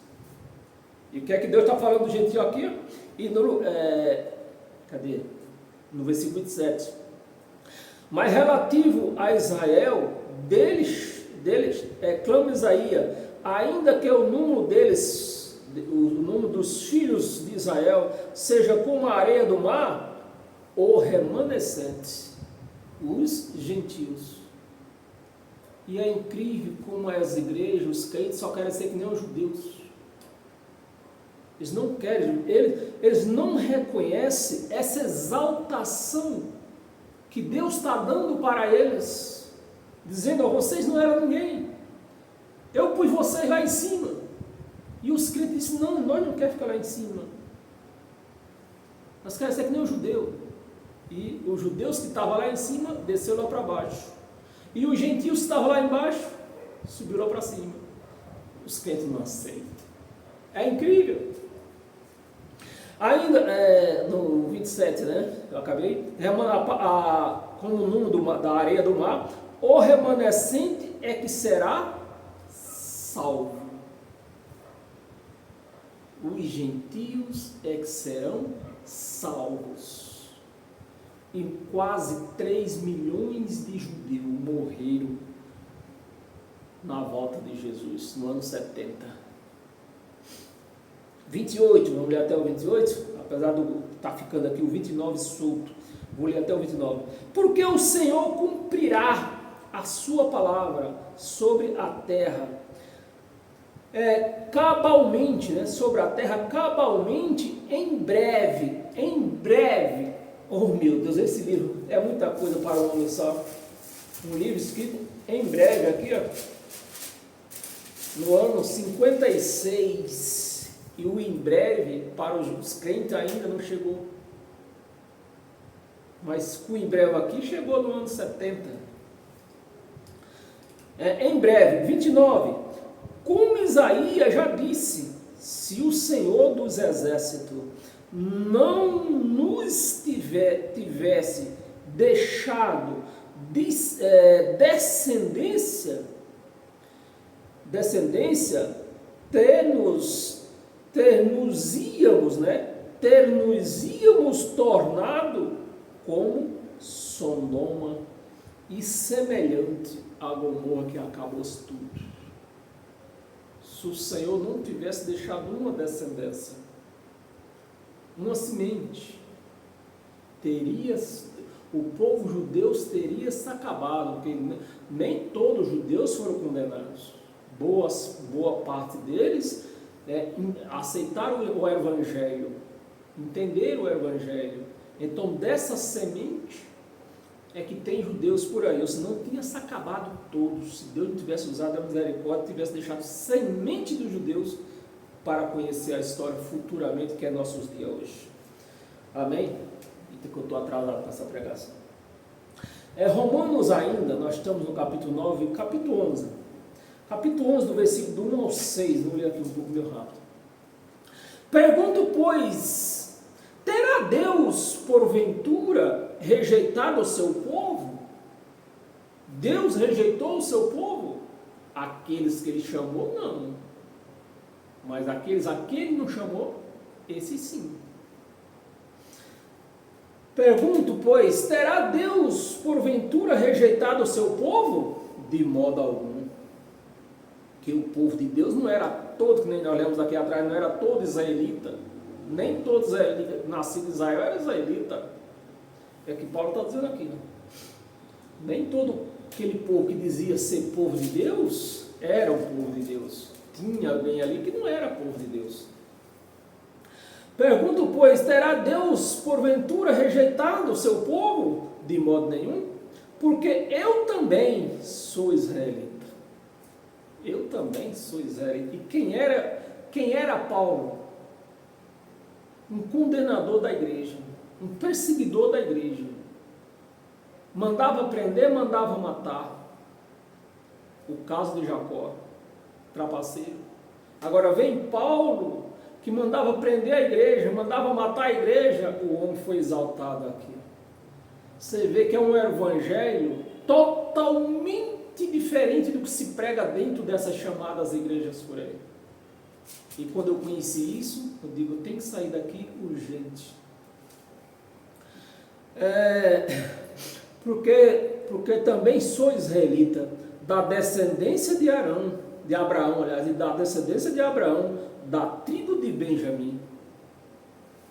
E o que é que Deus está falando do gentio aqui? E cadê? No versículo 27. Mas relativo a Israel, deles clama Isaías, ainda que o número deles, o número dos filhos de Israel, seja como a areia do mar, o remanescente, os gentios. E é incrível como as igrejas, os crentes só querem ser que nem os judeus. Eles não querem, eles não reconhecem essa exaltação que Deus está dando para eles, dizendo: vocês não eram ninguém, eu pus vocês lá em cima. E os crentes dizem: não, nós não queremos ficar lá em cima, nós queremos ser que nem o judeu. E os judeus que estavam lá em cima, desceu lá para baixo, e os gentios que estavam lá embaixo, subiu lá para cima. Os crentes não aceitam. É incrível. Ainda no 27, né? Eu acabei. Como o número da areia do mar, o remanescente é que será salvo. Os gentios é que serão salvos. E quase 3 milhões de judeus morreram na volta de Jesus, no ano 70. 28, vamos ler até o 28, apesar de estar ficando aqui o 29 solto, vou ler até o 29. Porque o Senhor cumprirá a sua palavra sobre a terra, cabalmente, né, sobre a terra, cabalmente, em breve, oh meu Deus, esse livro é muita coisa para um homem só, um livro escrito em breve, aqui ó, no ano 56, e o em breve, para os crentes ainda não chegou. Mas o em breve aqui chegou no ano 70. Em breve, 29. Como Isaías já disse, se o Senhor dos Exércitos não nos tivesse deixado descendência, ter-nos íamos tornado como Sodoma e semelhante a Gomorra, que acabou-se tudo. Se o Senhor não tivesse deixado uma descendência, uma semente, o povo judeu teria se acabado, porque nem todos os judeus foram condenados. Boa parte deles aceitaram o Evangelho, entenderam o Evangelho. Então, dessa semente é que tem judeus por aí, senão tinha se acabado todos. Se Deus não tivesse usado a misericórdia, tivesse deixado semente dos judeus para conhecer a história futuramente, que é nossos dias hoje. Amém? Eita, que eu estou atrasado para essa pregação. Romanos ainda, nós estamos no capítulo 9, capítulo 11. Capítulo 11, do versículo do 1 ao 6, vou ler aqui um pouco meio rápido. Pergunto, pois, terá Deus, porventura, rejeitado o seu povo? Deus rejeitou o seu povo? Aqueles que ele chamou, não. Mas aqueles a que ele não chamou, esses sim. Pergunto, pois, terá Deus, porventura, rejeitado o seu povo? De modo algum. Que o povo de Deus não era todo, que nem nós lemos aqui atrás, não era todo israelita. Nem todo israelita, nascido em Israel, era israelita. É o que Paulo está dizendo aqui. Né? Nem todo aquele povo que dizia ser povo de Deus, era o povo de Deus. Tinha alguém ali que não era povo de Deus. Pergunto, pois, terá Deus, porventura, rejeitado o seu povo? De modo nenhum. Porque eu também sou israelita. Eu também sou israelita. E quem era Paulo? Um condenador da igreja, um perseguidor da igreja. Mandava prender, mandava matar. O caso de Jacó, trapaceiro. Agora vem Paulo, que mandava prender a igreja, mandava matar a igreja, o homem foi exaltado aqui. Você vê que é um evangelho totalmente diferente do que se prega dentro dessas chamadas igrejas por aí. E quando eu conheci isso, eu digo, eu tenho que sair daqui urgente. Porque também sou israelita, da descendência de Arão, de Abraão, aliás, e da descendência de Abraão, da tribo de Benjamim.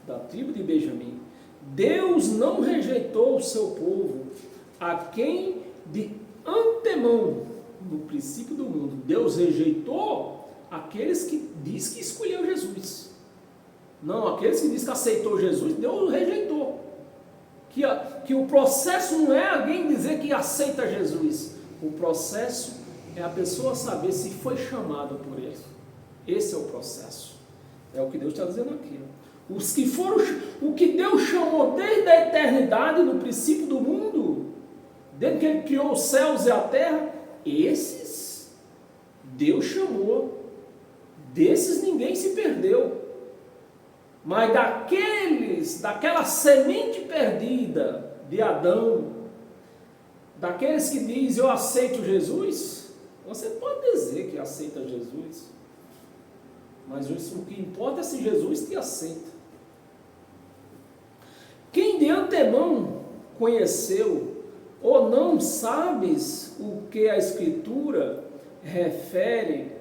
Da tribo de Benjamim. Deus não rejeitou o seu povo, a quem de antemão, no princípio do mundo, Deus rejeitou aqueles que diz que escolheu Jesus. Não, aqueles que diz que aceitou Jesus, Deus rejeitou. Que o processo não é alguém dizer que aceita Jesus. O processo é a pessoa saber se foi chamada por ele. Esse é o processo. É o que Deus está dizendo aqui. Os que foram, o que Deus chamou desde a eternidade, no princípio do mundo, desde que Ele criou os céus e a terra, esses Deus chamou. Desses ninguém se perdeu. Mas daquela semente perdida de Adão, daqueles que dizem eu aceito Jesus, você pode dizer que aceita Jesus, mas o que importa é se Jesus te aceita. Quem de antemão conheceu, ou não sabes o que a Escritura refere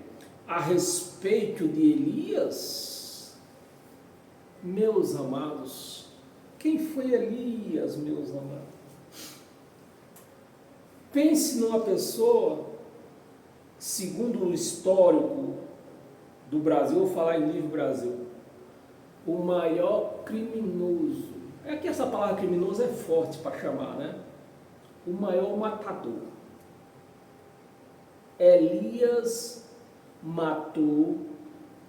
a respeito de Elias? Meus amados, quem foi Elias, meus amados? Pense numa pessoa, segundo o histórico do Brasil, vou falar em nível Brasil, o maior criminoso. É que essa palavra criminoso é forte para chamar, né? O maior matador. Elias matou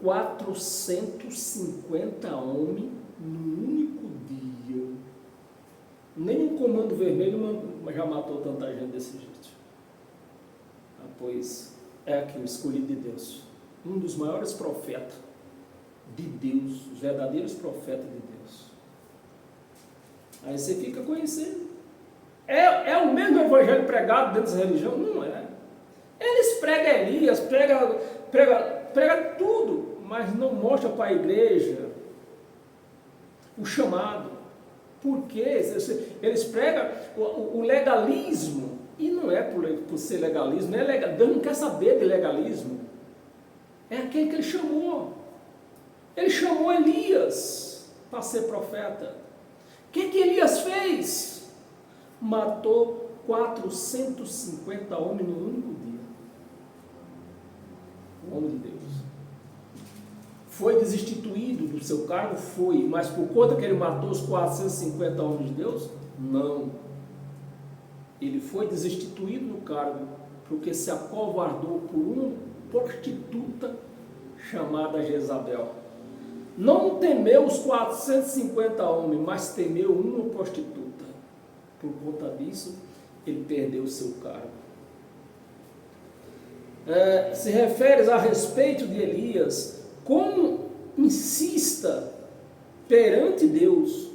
450 homens num único dia. Nem o Comando Vermelho já matou tanta gente desse jeito. Pois é aqui o escolhido de Deus. Um dos maiores profetas de Deus, os verdadeiros profetas de Deus. Aí você fica conhecendo. É o mesmo evangelho pregado dentro dessa religião? Não é. Eles pregam Elias, pregam tudo, mas não mostram para a igreja o chamado. Por quê? Eles pregam o legalismo, e não é por ser legalismo, não é legal. Deus não quer saber de legalismo. É aquele que ele chamou. Ele chamou Elias para ser profeta. O que Elias fez? Matou 450 homens num único dia. O homem de Deus. Foi destituído do seu cargo? Foi. Mas por conta que ele matou os 450 homens de Deus? Não. Ele foi destituído do cargo porque se acovardou por uma prostituta chamada Jezabel. Não temeu os 450 homens, mas temeu uma prostituta. Por conta disso, ele perdeu o seu cargo. Se refere a respeito de Elias, como insista perante Deus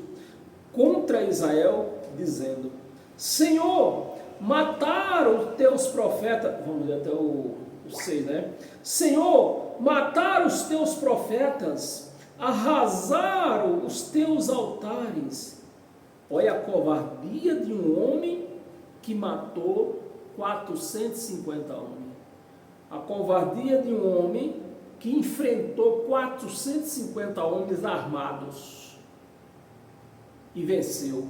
contra Israel, dizendo: Senhor, mataram os teus profetas. Vamos ler até o 6, né? Senhor, mataram os teus profetas, arrasaram os teus altares. Olha a covardia de um homem que matou 450 homens. A covardia de um homem que enfrentou 450 homens armados e venceu.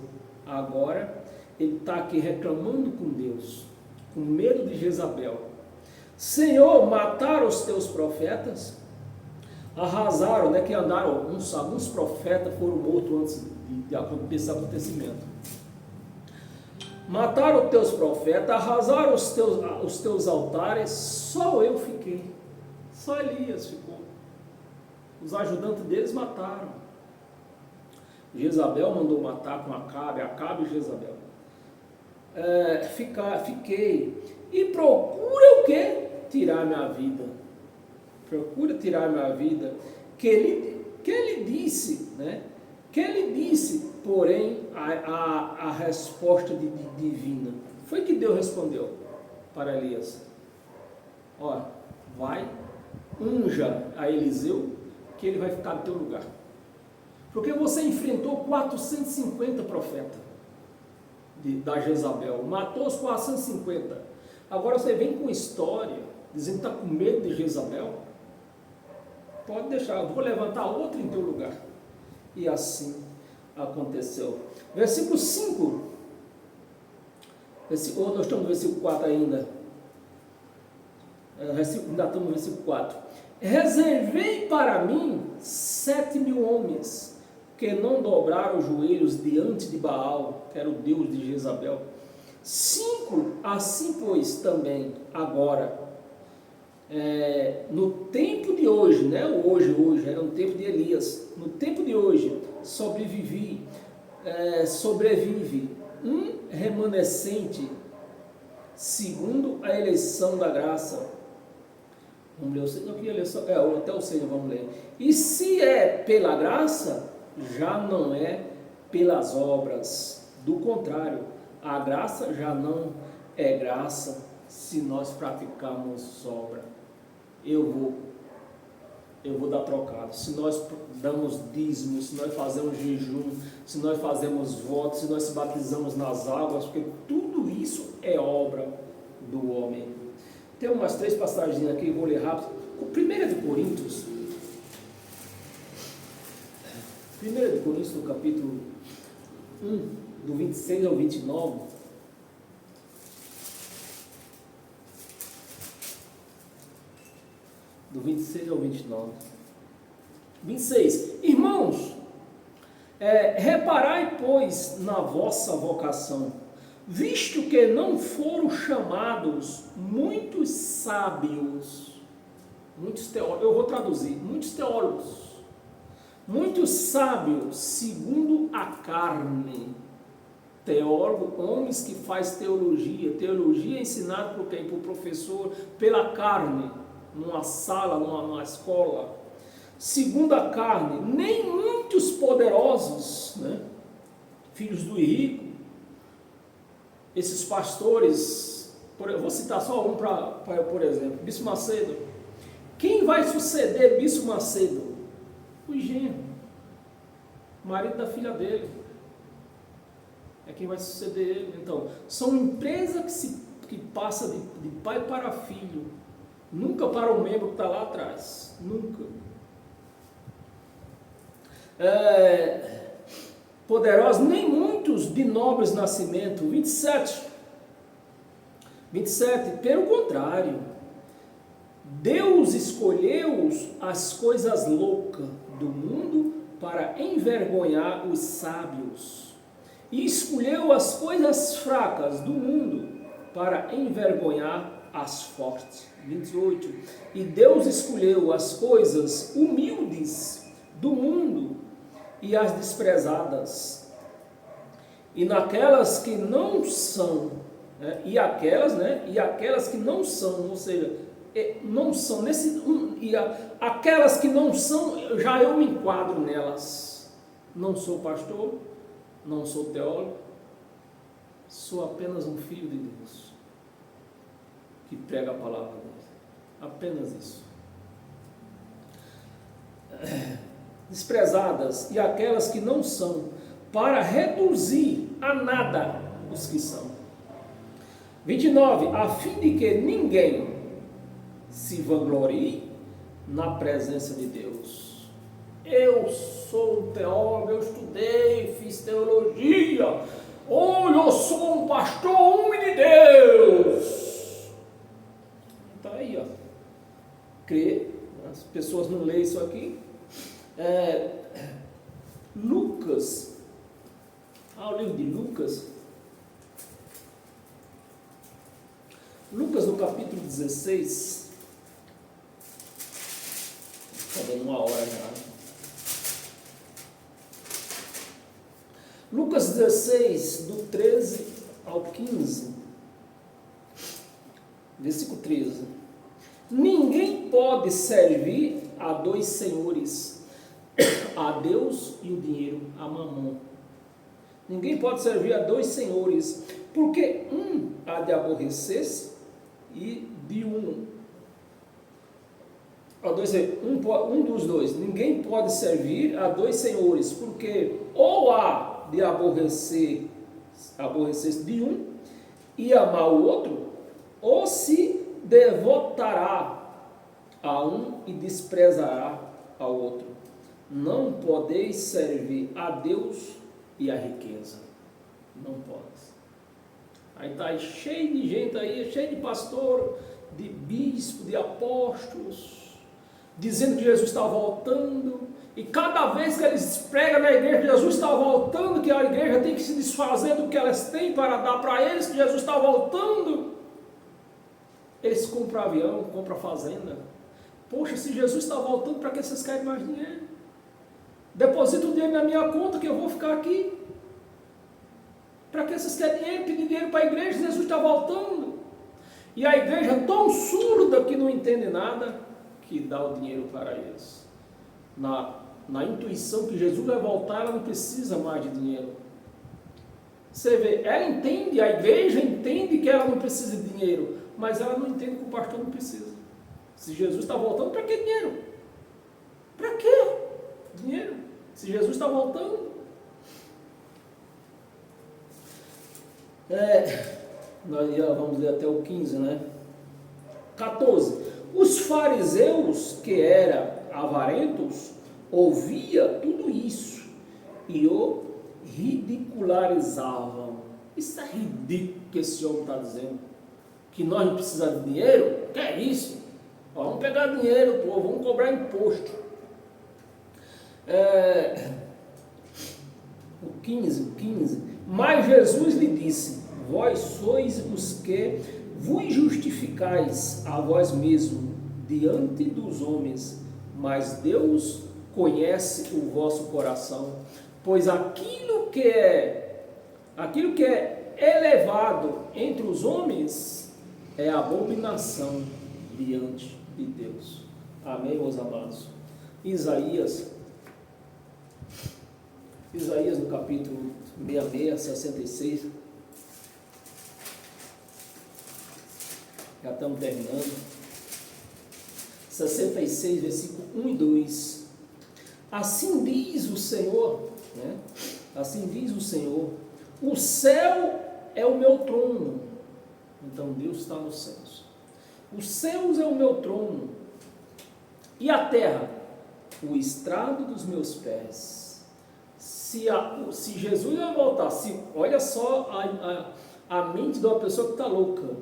Agora ele está aqui reclamando com Deus, com medo de Jezabel. Senhor, mataram os teus profetas, arrasaram, né, que andaram, alguns profetas foram mortos antes de acontecer esse acontecimento. Mataram os teus profetas, arrasaram os teus altares, só eu fiquei. Só Elias ficou. Os ajudantes deles mataram. Jezabel mandou matar com Acabe e Jezabel. Fiquei. E procura o quê? Tirar minha vida. Procura tirar minha vida. Que ele disse, né? Que ele disse, porém, a resposta divina. Foi que Deus respondeu para Elias. Olha, vai, unja a Eliseu, que ele vai ficar no teu lugar. Porque você enfrentou 450 profetas da Jezabel, matou os 450. Agora você vem com história dizendo que está com medo de Jezabel, pode deixar, eu vou levantar outro em teu lugar. E assim aconteceu. Versículo 5, nós estamos no versículo 4 ainda. Ainda estamos no versículo 4. Reservei para mim 7.000 homens que não dobraram os joelhos diante de Baal, que era o Deus de Jezabel. 5, assim pois também agora, no tempo de hoje, né? Hoje era no tempo de Elias. No tempo de hoje sobrevive um remanescente segundo a eleição da graça. Vamos ler aqui, eleição, até o 6, vamos ler. E se é pela graça, já não é pelas obras. Do contrário, a graça já não é graça se nós praticarmos obra. Eu vou dar trocado. Se nós damos dízimo, se nós fazemos jejum, se nós fazemos votos, se nós se batizamos nas águas, porque tudo isso é obra do homem. Tem umas 3 passagens aqui, vou ler rápido. 1 de Coríntios, no capítulo 1, do 26 ao 29. Do 26 ao 29. 26. Irmãos, reparai, pois, na vossa vocação, visto que não foram chamados muitos sábios, muitos teólogos, eu vou traduzir, muitos teólogos, muitos sábios segundo a carne. Teólogo, homens que faz teologia é ensinada por quem? Por professor, pela carne, numa sala, numa escola. Segundo a carne, nem muitos poderosos, né? Filhos do rico, esses pastores, eu vou citar só um por exemplo, Bispo Macedo. Quem vai suceder Bispo Macedo? O genro, marido da filha dele, é quem vai suceder ele. Então, são empresas que passa de pai para filho, nunca para o membro que está lá atrás, nunca. Poderosos, nem muitos de nobres nascimento. 27, pelo contrário, Deus escolheu as coisas loucas do mundo para envergonhar os sábios, e escolheu as coisas fracas do mundo para envergonhar as fortes. 28, e Deus escolheu as coisas humildes do mundo e as desprezadas, e naquelas que não são, e aquelas que não são, ou seja, não são, aquelas que não são, já eu me enquadro nelas. Não sou pastor, não sou teólogo, sou apenas um filho de Deus, que prega a palavra de Deus, apenas isso. Desprezadas, e aquelas que não são, para reduzir a nada os que são. 29, a fim de que ninguém se vanglorie na presença de Deus. Eu sou teólogo, eu estudei, fiz teologia, eu sou um pastor homem de Deus. Então aí, ó, crê, as pessoas não leem isso aqui. Lucas, o livro de Lucas, no capítulo 16, está dando 1 hora já. Lucas 16, do 13 ao 15, versículo 13. Ninguém pode servir a 2 senhores, a Deus e o dinheiro, a mamão. Ninguém pode servir a 2 senhores, porque um há de aborrecer-se e de um dos dois. Ninguém pode servir a 2 senhores, porque ou há de aborrecer-se de um e amar o outro, ou se devotará a um e desprezará ao outro. Não podeis servir a Deus e a riqueza. Não podes. Aí está cheio de gente aí, cheio de pastor, de bispo, de apóstolos, dizendo que Jesus está voltando. E cada vez que eles pregam na igreja que Jesus está voltando, que a igreja tem que se desfazer do que elas têm para dar para eles, que Jesus está voltando, eles compram avião, compram fazenda. Poxa, se Jesus está voltando, para que vocês querem mais dinheiro? Deposita o dinheiro na minha conta que eu vou ficar aqui. Para que vocês querem dinheiro? Pedir dinheiro para a igreja, Jesus está voltando. E a igreja tão surda que não entende nada, que dá o dinheiro para eles. Na intuição que Jesus vai voltar, ela não precisa mais de dinheiro. Você vê, ela entende, a igreja entende que ela não precisa de dinheiro, mas ela não entende que o pastor não precisa. Se Jesus está voltando, para que dinheiro? Para que dinheiro? Se Jesus está voltando. Nós já vamos ler até o 15, né? 14. Os fariseus, que eram avarentos, ouvia tudo isso e o ridicularizavam. Isso é ridículo que esse homem está dizendo. Que nós não precisamos de dinheiro? Que é isso? Vamos pegar dinheiro, pô, vamos cobrar imposto. O 15. Mas Jesus lhe disse: vós sois os que vos justificais a vós mesmos diante dos homens, mas Deus conhece o vosso coração, pois aquilo que é elevado entre os homens é abominação diante de Deus. Amém, meus amados? Isaías no capítulo 66, 66. Já estamos terminando. 66, versículo 1 e 2. Assim diz o Senhor, né? Assim diz o Senhor: o céu é o meu trono. Então Deus está nos céus. Os céus é o meu trono, e a terra, o estrado dos meus pés. Se Jesus vai voltar, olha só a mente de uma pessoa que está louca.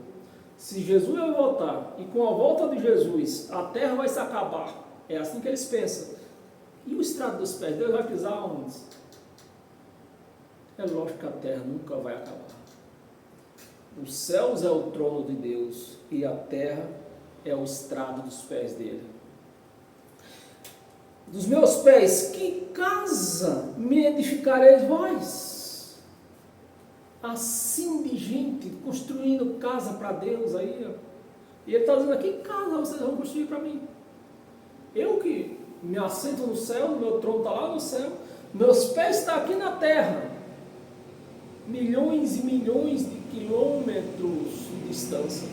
Se Jesus vai voltar, e com a volta de Jesus, a terra vai se acabar. É assim que eles pensam. E o estrado dos pés, Deus vai pisar onde? É lógico que a terra nunca vai acabar. Os céus é o trono de Deus, e a terra é o estrado dos pés dele. Dos meus pés, que casa me edificareis vós? Assim de gente construindo casa para Deus aí, ó. E ele está dizendo aqui: que casa vocês vão construir para mim? Eu que me assento no céu, meu trono está lá no céu, meus pés estão aqui na terra, milhões e milhões de quilômetros de distância,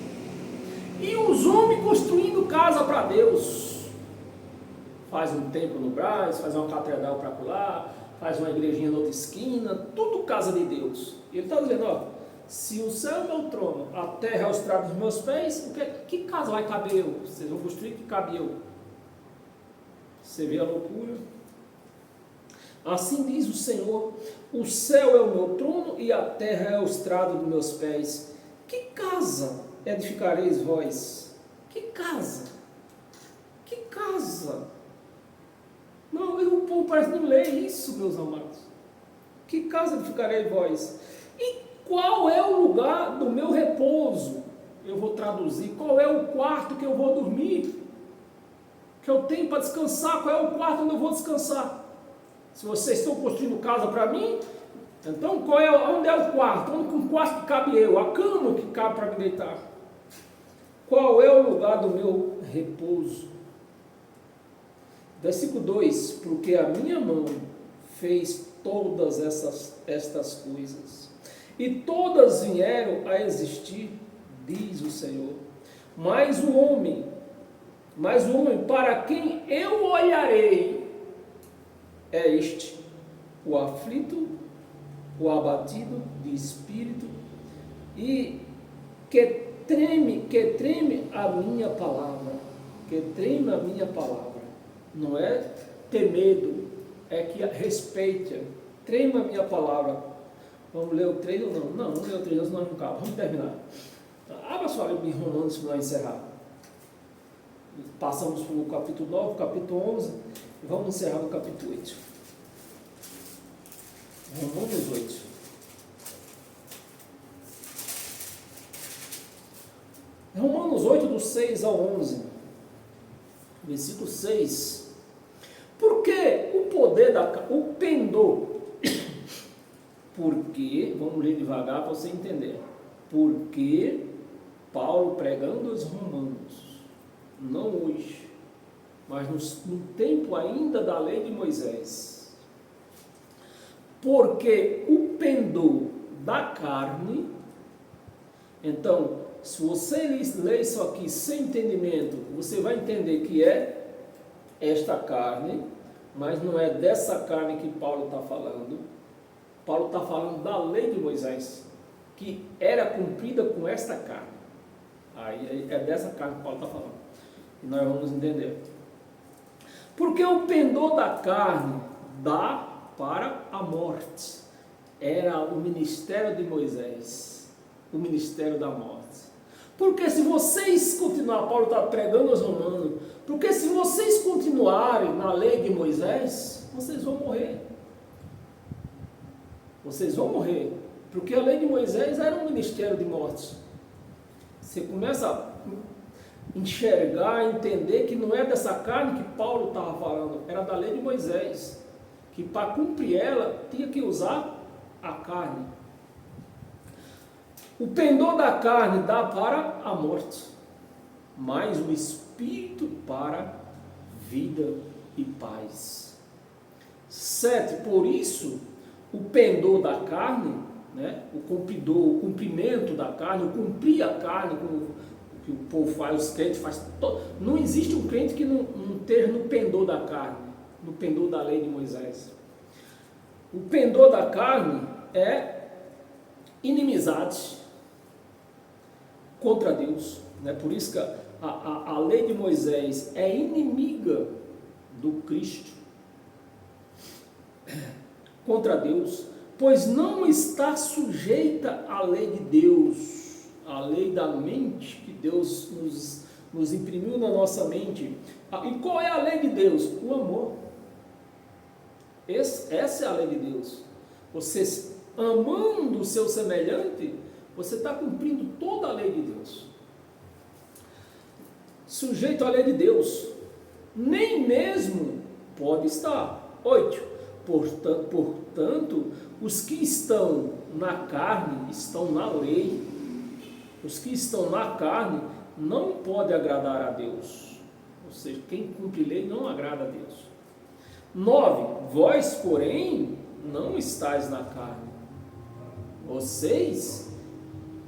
e os homens construindo casa para Deus. Faz um templo no Brás, faz uma catedral para lá, faz uma igrejinha na outra esquina, tudo casa de Deus. E ele está dizendo: ó, se o céu é meu trono, a terra é o estrado dos meus pés, que casa vai caber eu? Vocês vão construir que cabe eu? Você vê a loucura? Assim diz o Senhor: o céu é o meu trono e a terra é o estrado dos meus pés. Que casa edificareis vós? Que casa? Que casa? Não, o povo parece não ler isso, meus amados. Que casa edificareis vós? E qual é o lugar do meu repouso? Eu vou traduzir: qual é o quarto que eu vou dormir? Que eu tenho para descansar? Qual é o quarto onde eu vou descansar? Se vocês estão construindo casa para mim, então onde é o quarto? Onde um quarto que cabe eu? A cama que cabe para me deitar? Qual é o lugar do meu repouso? Versículo 2: porque a minha mão fez todas estas coisas, e todas vieram a existir, diz o Senhor. Mas o homem para quem eu olharei é este, o aflito, o abatido de espírito, e que treme a minha palavra, que treme a minha palavra. Não é ter medo, é que respeite, treme a minha palavra. Vamos ler o 3 ou não? Não, vamos ler o 3, senão não acaba. Vamos terminar. Abra sua Bíblia em Romanos para nós encerrar. Passamos para o capítulo 9, capítulo 11, e vamos encerrar no capítulo 8. Romanos 8. Romanos 8, do 6 ao 11. Versículo 6. Porque o poder o pendor. Porque, vamos ler devagar para você entender. Porque Paulo pregando aos romanos, não hoje, mas no tempo ainda da lei de Moisés. Porque o pendor da carne, então, se você ler isso aqui sem entendimento, você vai entender que é esta carne, mas não é dessa carne que Paulo está falando. Paulo está falando da lei de Moisés, que era cumprida com esta carne. Aí é dessa carne que Paulo está falando. E nós vamos entender. Porque o pendor da carne dá para a morte. Era o ministério de Moisés, o ministério da morte. Porque se vocês continuarem, Paulo está pregando aos romanos, porque se vocês continuarem na lei de Moisés, vocês vão morrer. Vocês vão morrer. Porque a lei de Moisés era um ministério de morte. Você começa a enxergar, entender que não é dessa carne que Paulo estava falando, era da lei de Moisés. Que para cumprir ela, tinha que usar a carne. O pendor da carne dá para a morte, mas o espírito para vida e paz. 7. Por isso, o pendor da carne, né, o cumprimento da carne, o cumprir a carne, como que o povo faz, os crentes fazem. Não existe um crente que não esteja no pendor da carne, no pendor da lei de Moisés. O pendor da carne é inimizade contra Deus, né? Por isso que a lei de Moisés é inimiga do Cristo contra Deus, pois não está sujeita à lei de Deus, a lei da mente que Deus nos imprimiu na nossa mente. E qual é a lei de Deus? O amor. Essa é a lei de Deus. Você amando o seu semelhante, você está cumprindo toda a lei de Deus. Sujeito à lei de Deus, nem mesmo pode estar. 8. Portanto, os que estão na carne estão na lei. Os que estão na carne não podem agradar a Deus. Ou seja, quem cumpre lei não agrada a Deus. 9. Vós, porém, não estáis na carne. Vocês,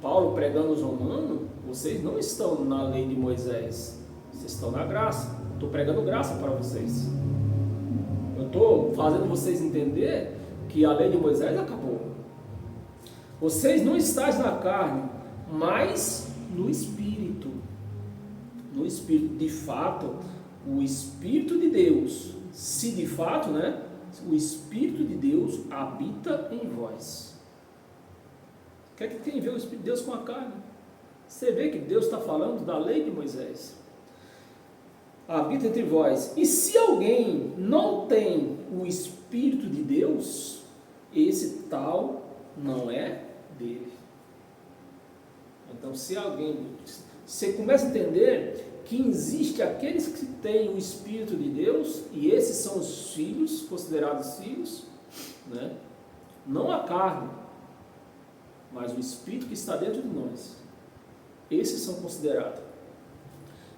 Paulo pregando aos romanos, vocês não estão na lei de Moisés. Vocês estão na graça. Estou pregando graça para vocês. Eu estou fazendo vocês entender que a lei de Moisés acabou. Vocês não estáis na carne, mas no Espírito. No Espírito. De fato, o Espírito de Deus, se de fato, né, o Espírito de Deus habita em vós. O que é que tem a ver o Espírito de Deus com a carne? Você vê que Deus está falando da lei de Moisés. Habita entre vós. E se alguém não tem o Espírito de Deus, esse tal não é dele. Então, se alguém... Você começa a entender que existe aqueles que têm o Espírito de Deus, e esses são os filhos, considerados filhos, né? Não a carne, mas o Espírito que está dentro de nós. Esses são considerados.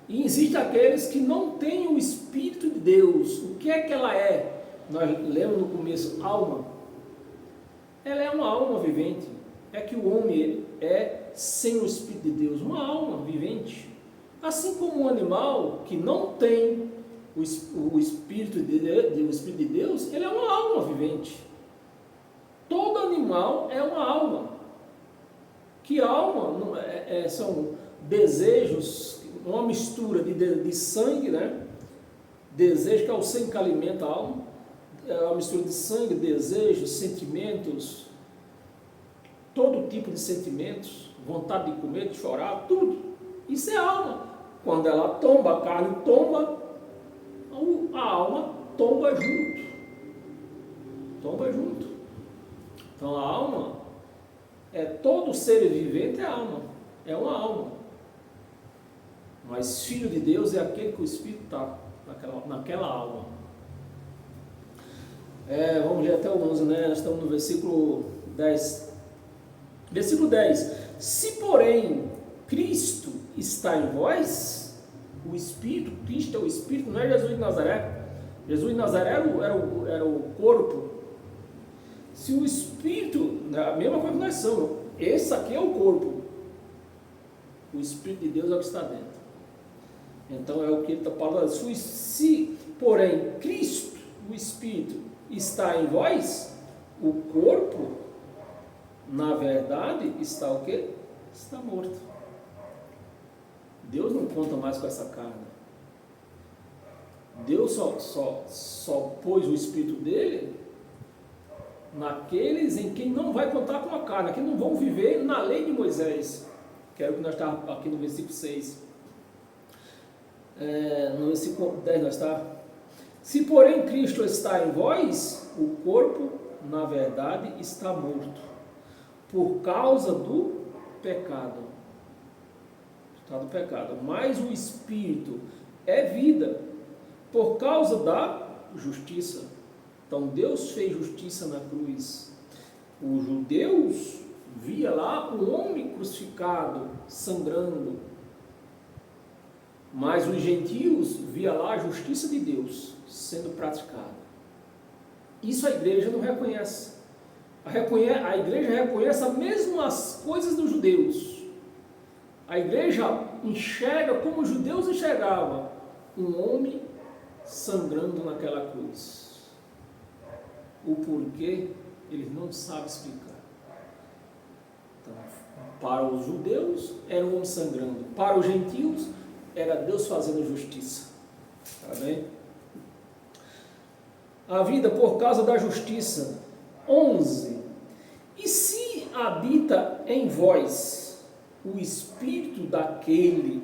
E existem aqueles que não têm o Espírito de Deus. O que é que ela é? Nós lemos no começo, alma. Ela é uma alma vivente. É que o homem é sem o Espírito de Deus, uma alma vivente. Assim como um animal que não tem o Espírito de Deus, ele é uma alma vivente. Todo animal é uma alma. Que alma? desejos, uma mistura de sangue, né? Desejo, que é o sangue que alimenta a alma, é uma mistura de sangue, desejos, sentimentos, todo tipo de sentimentos, vontade de comer, de chorar, tudo. Isso é alma. Quando ela tomba, a carne tomba, a alma tomba junto. Tomba junto. Então a alma é todo ser vivente, é alma. É uma alma. Mas filho de Deus é aquele que o Espírito está naquela alma. Vamos ler até o 11, né? Nós estamos no versículo 10. Versículo 10. Se, porém, Cristo está em vós, o Espírito, Cristo é o Espírito, não é Jesus de Nazaré. Jesus de Nazaré era o corpo. Se o Espírito, a mesma coisa que nós somos, esse aqui é o corpo. O Espírito de Deus é o que está dentro. Então é o que ele está falando. Se, porém, Cristo, o Espírito, está em vós, o corpo, na verdade, está o quê? Está morto. Deus não conta mais com essa carne. Deus só pôs o Espírito dele naqueles em quem não vai contar com a carne, que não vão viver na lei de Moisés, que é o que nós estávamos aqui no versículo 6. No versículo 10 nós está. Se, porém, Cristo está em vós, o corpo, na verdade, está morto, por causa do pecado. Está do pecado. Mas o Espírito é vida, por causa da justiça. Então, Deus fez justiça na cruz. Os judeus via lá o homem crucificado, sangrando. Mas os gentios via lá a justiça de Deus sendo praticada. Isso a igreja não reconhece. A igreja reconhece as mesmas coisas dos judeus. A igreja enxerga como os judeus enxergavam um homem sangrando naquela cruz. O porquê eles não sabem explicar. Então, para os judeus era um homem sangrando. Para os gentios era Deus fazendo justiça. Tá bem? A vida por causa da justiça. 11. E se habita em vós o espírito daquele,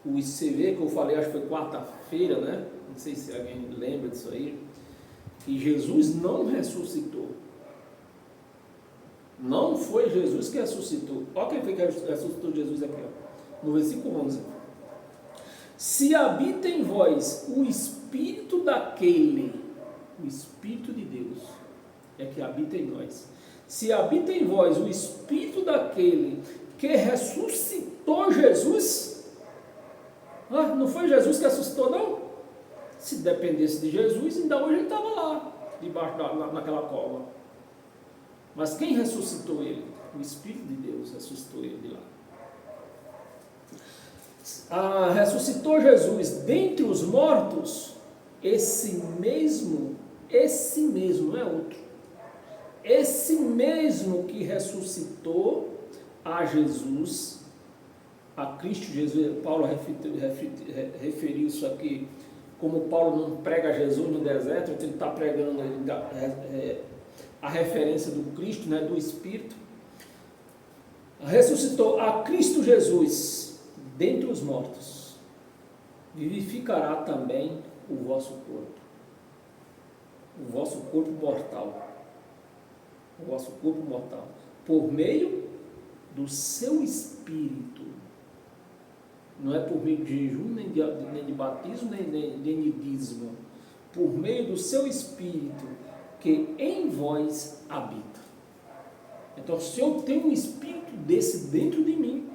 o ICV que eu falei, acho que foi quarta-feira, né? Não sei se alguém lembra disso aí, que Jesus não ressuscitou. Não foi Jesus que ressuscitou. Olha quem foi que ressuscitou Jesus aqui, ó, no versículo 11. Se habita em vós o espírito daquele, o Espírito de Deus é que habita em nós. Se habita em vós o Espírito daquele que ressuscitou Jesus, não foi Jesus que ressuscitou, não? Se dependesse de Jesus, ainda hoje ele estava lá, debaixo naquela cova. Mas quem ressuscitou ele? O Espírito de Deus ressuscitou ele de lá. Ressuscitou Jesus dentre os mortos, esse mesmo, não é outro, esse mesmo que ressuscitou a Jesus, a Cristo Jesus. Paulo referiu isso aqui, como Paulo não prega Jesus no deserto, então ele está pregando a referência do Cristo, né, do Espírito. Ressuscitou a Cristo Jesus dentre os mortos, vivificará também o vosso corpo mortal, por meio do seu Espírito. Não é por meio de jejum, nem de batismo, nem de dízimo. Por meio do seu Espírito, que em vós habita. Então, se eu tenho um Espírito desse dentro de mim,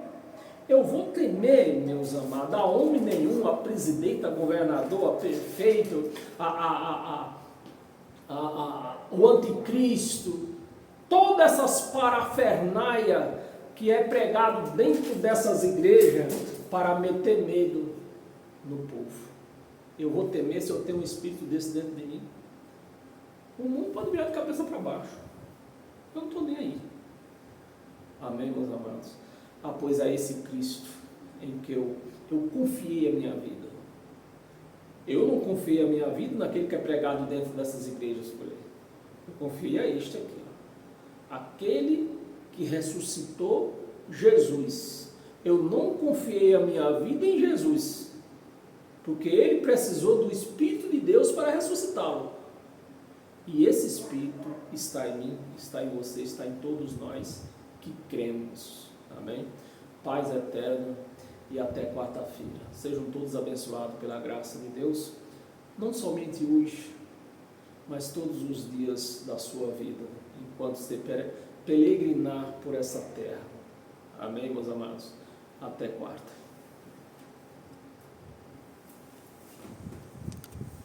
eu vou temer, meus amados, a homem nenhum, a presidente, a governador, a prefeito, o anticristo, todas essas parafernália que é pregado dentro dessas igrejas para meter medo no povo. Eu vou temer se eu tenho um espírito desse dentro de mim? O mundo pode virar de cabeça para baixo. Eu não estou nem aí. Amém, meus amados? Pois é esse Cristo em que eu confiei a minha vida. Eu não confiei a minha vida naquele que é pregado dentro dessas igrejas por aí. Eu confiei a este aqui. Aquele que ressuscitou Jesus. Eu não confiei a minha vida em Jesus, porque ele precisou do Espírito de Deus para ressuscitá-lo. E esse Espírito está em mim, está em você, está em todos nós que cremos. Amém? Paz eterna e até quarta-feira. Sejam todos abençoados pela graça de Deus, não somente hoje, mas todos os dias da sua vida, enquanto você peregrinar por essa terra. Amém, meus amados? Até quarta.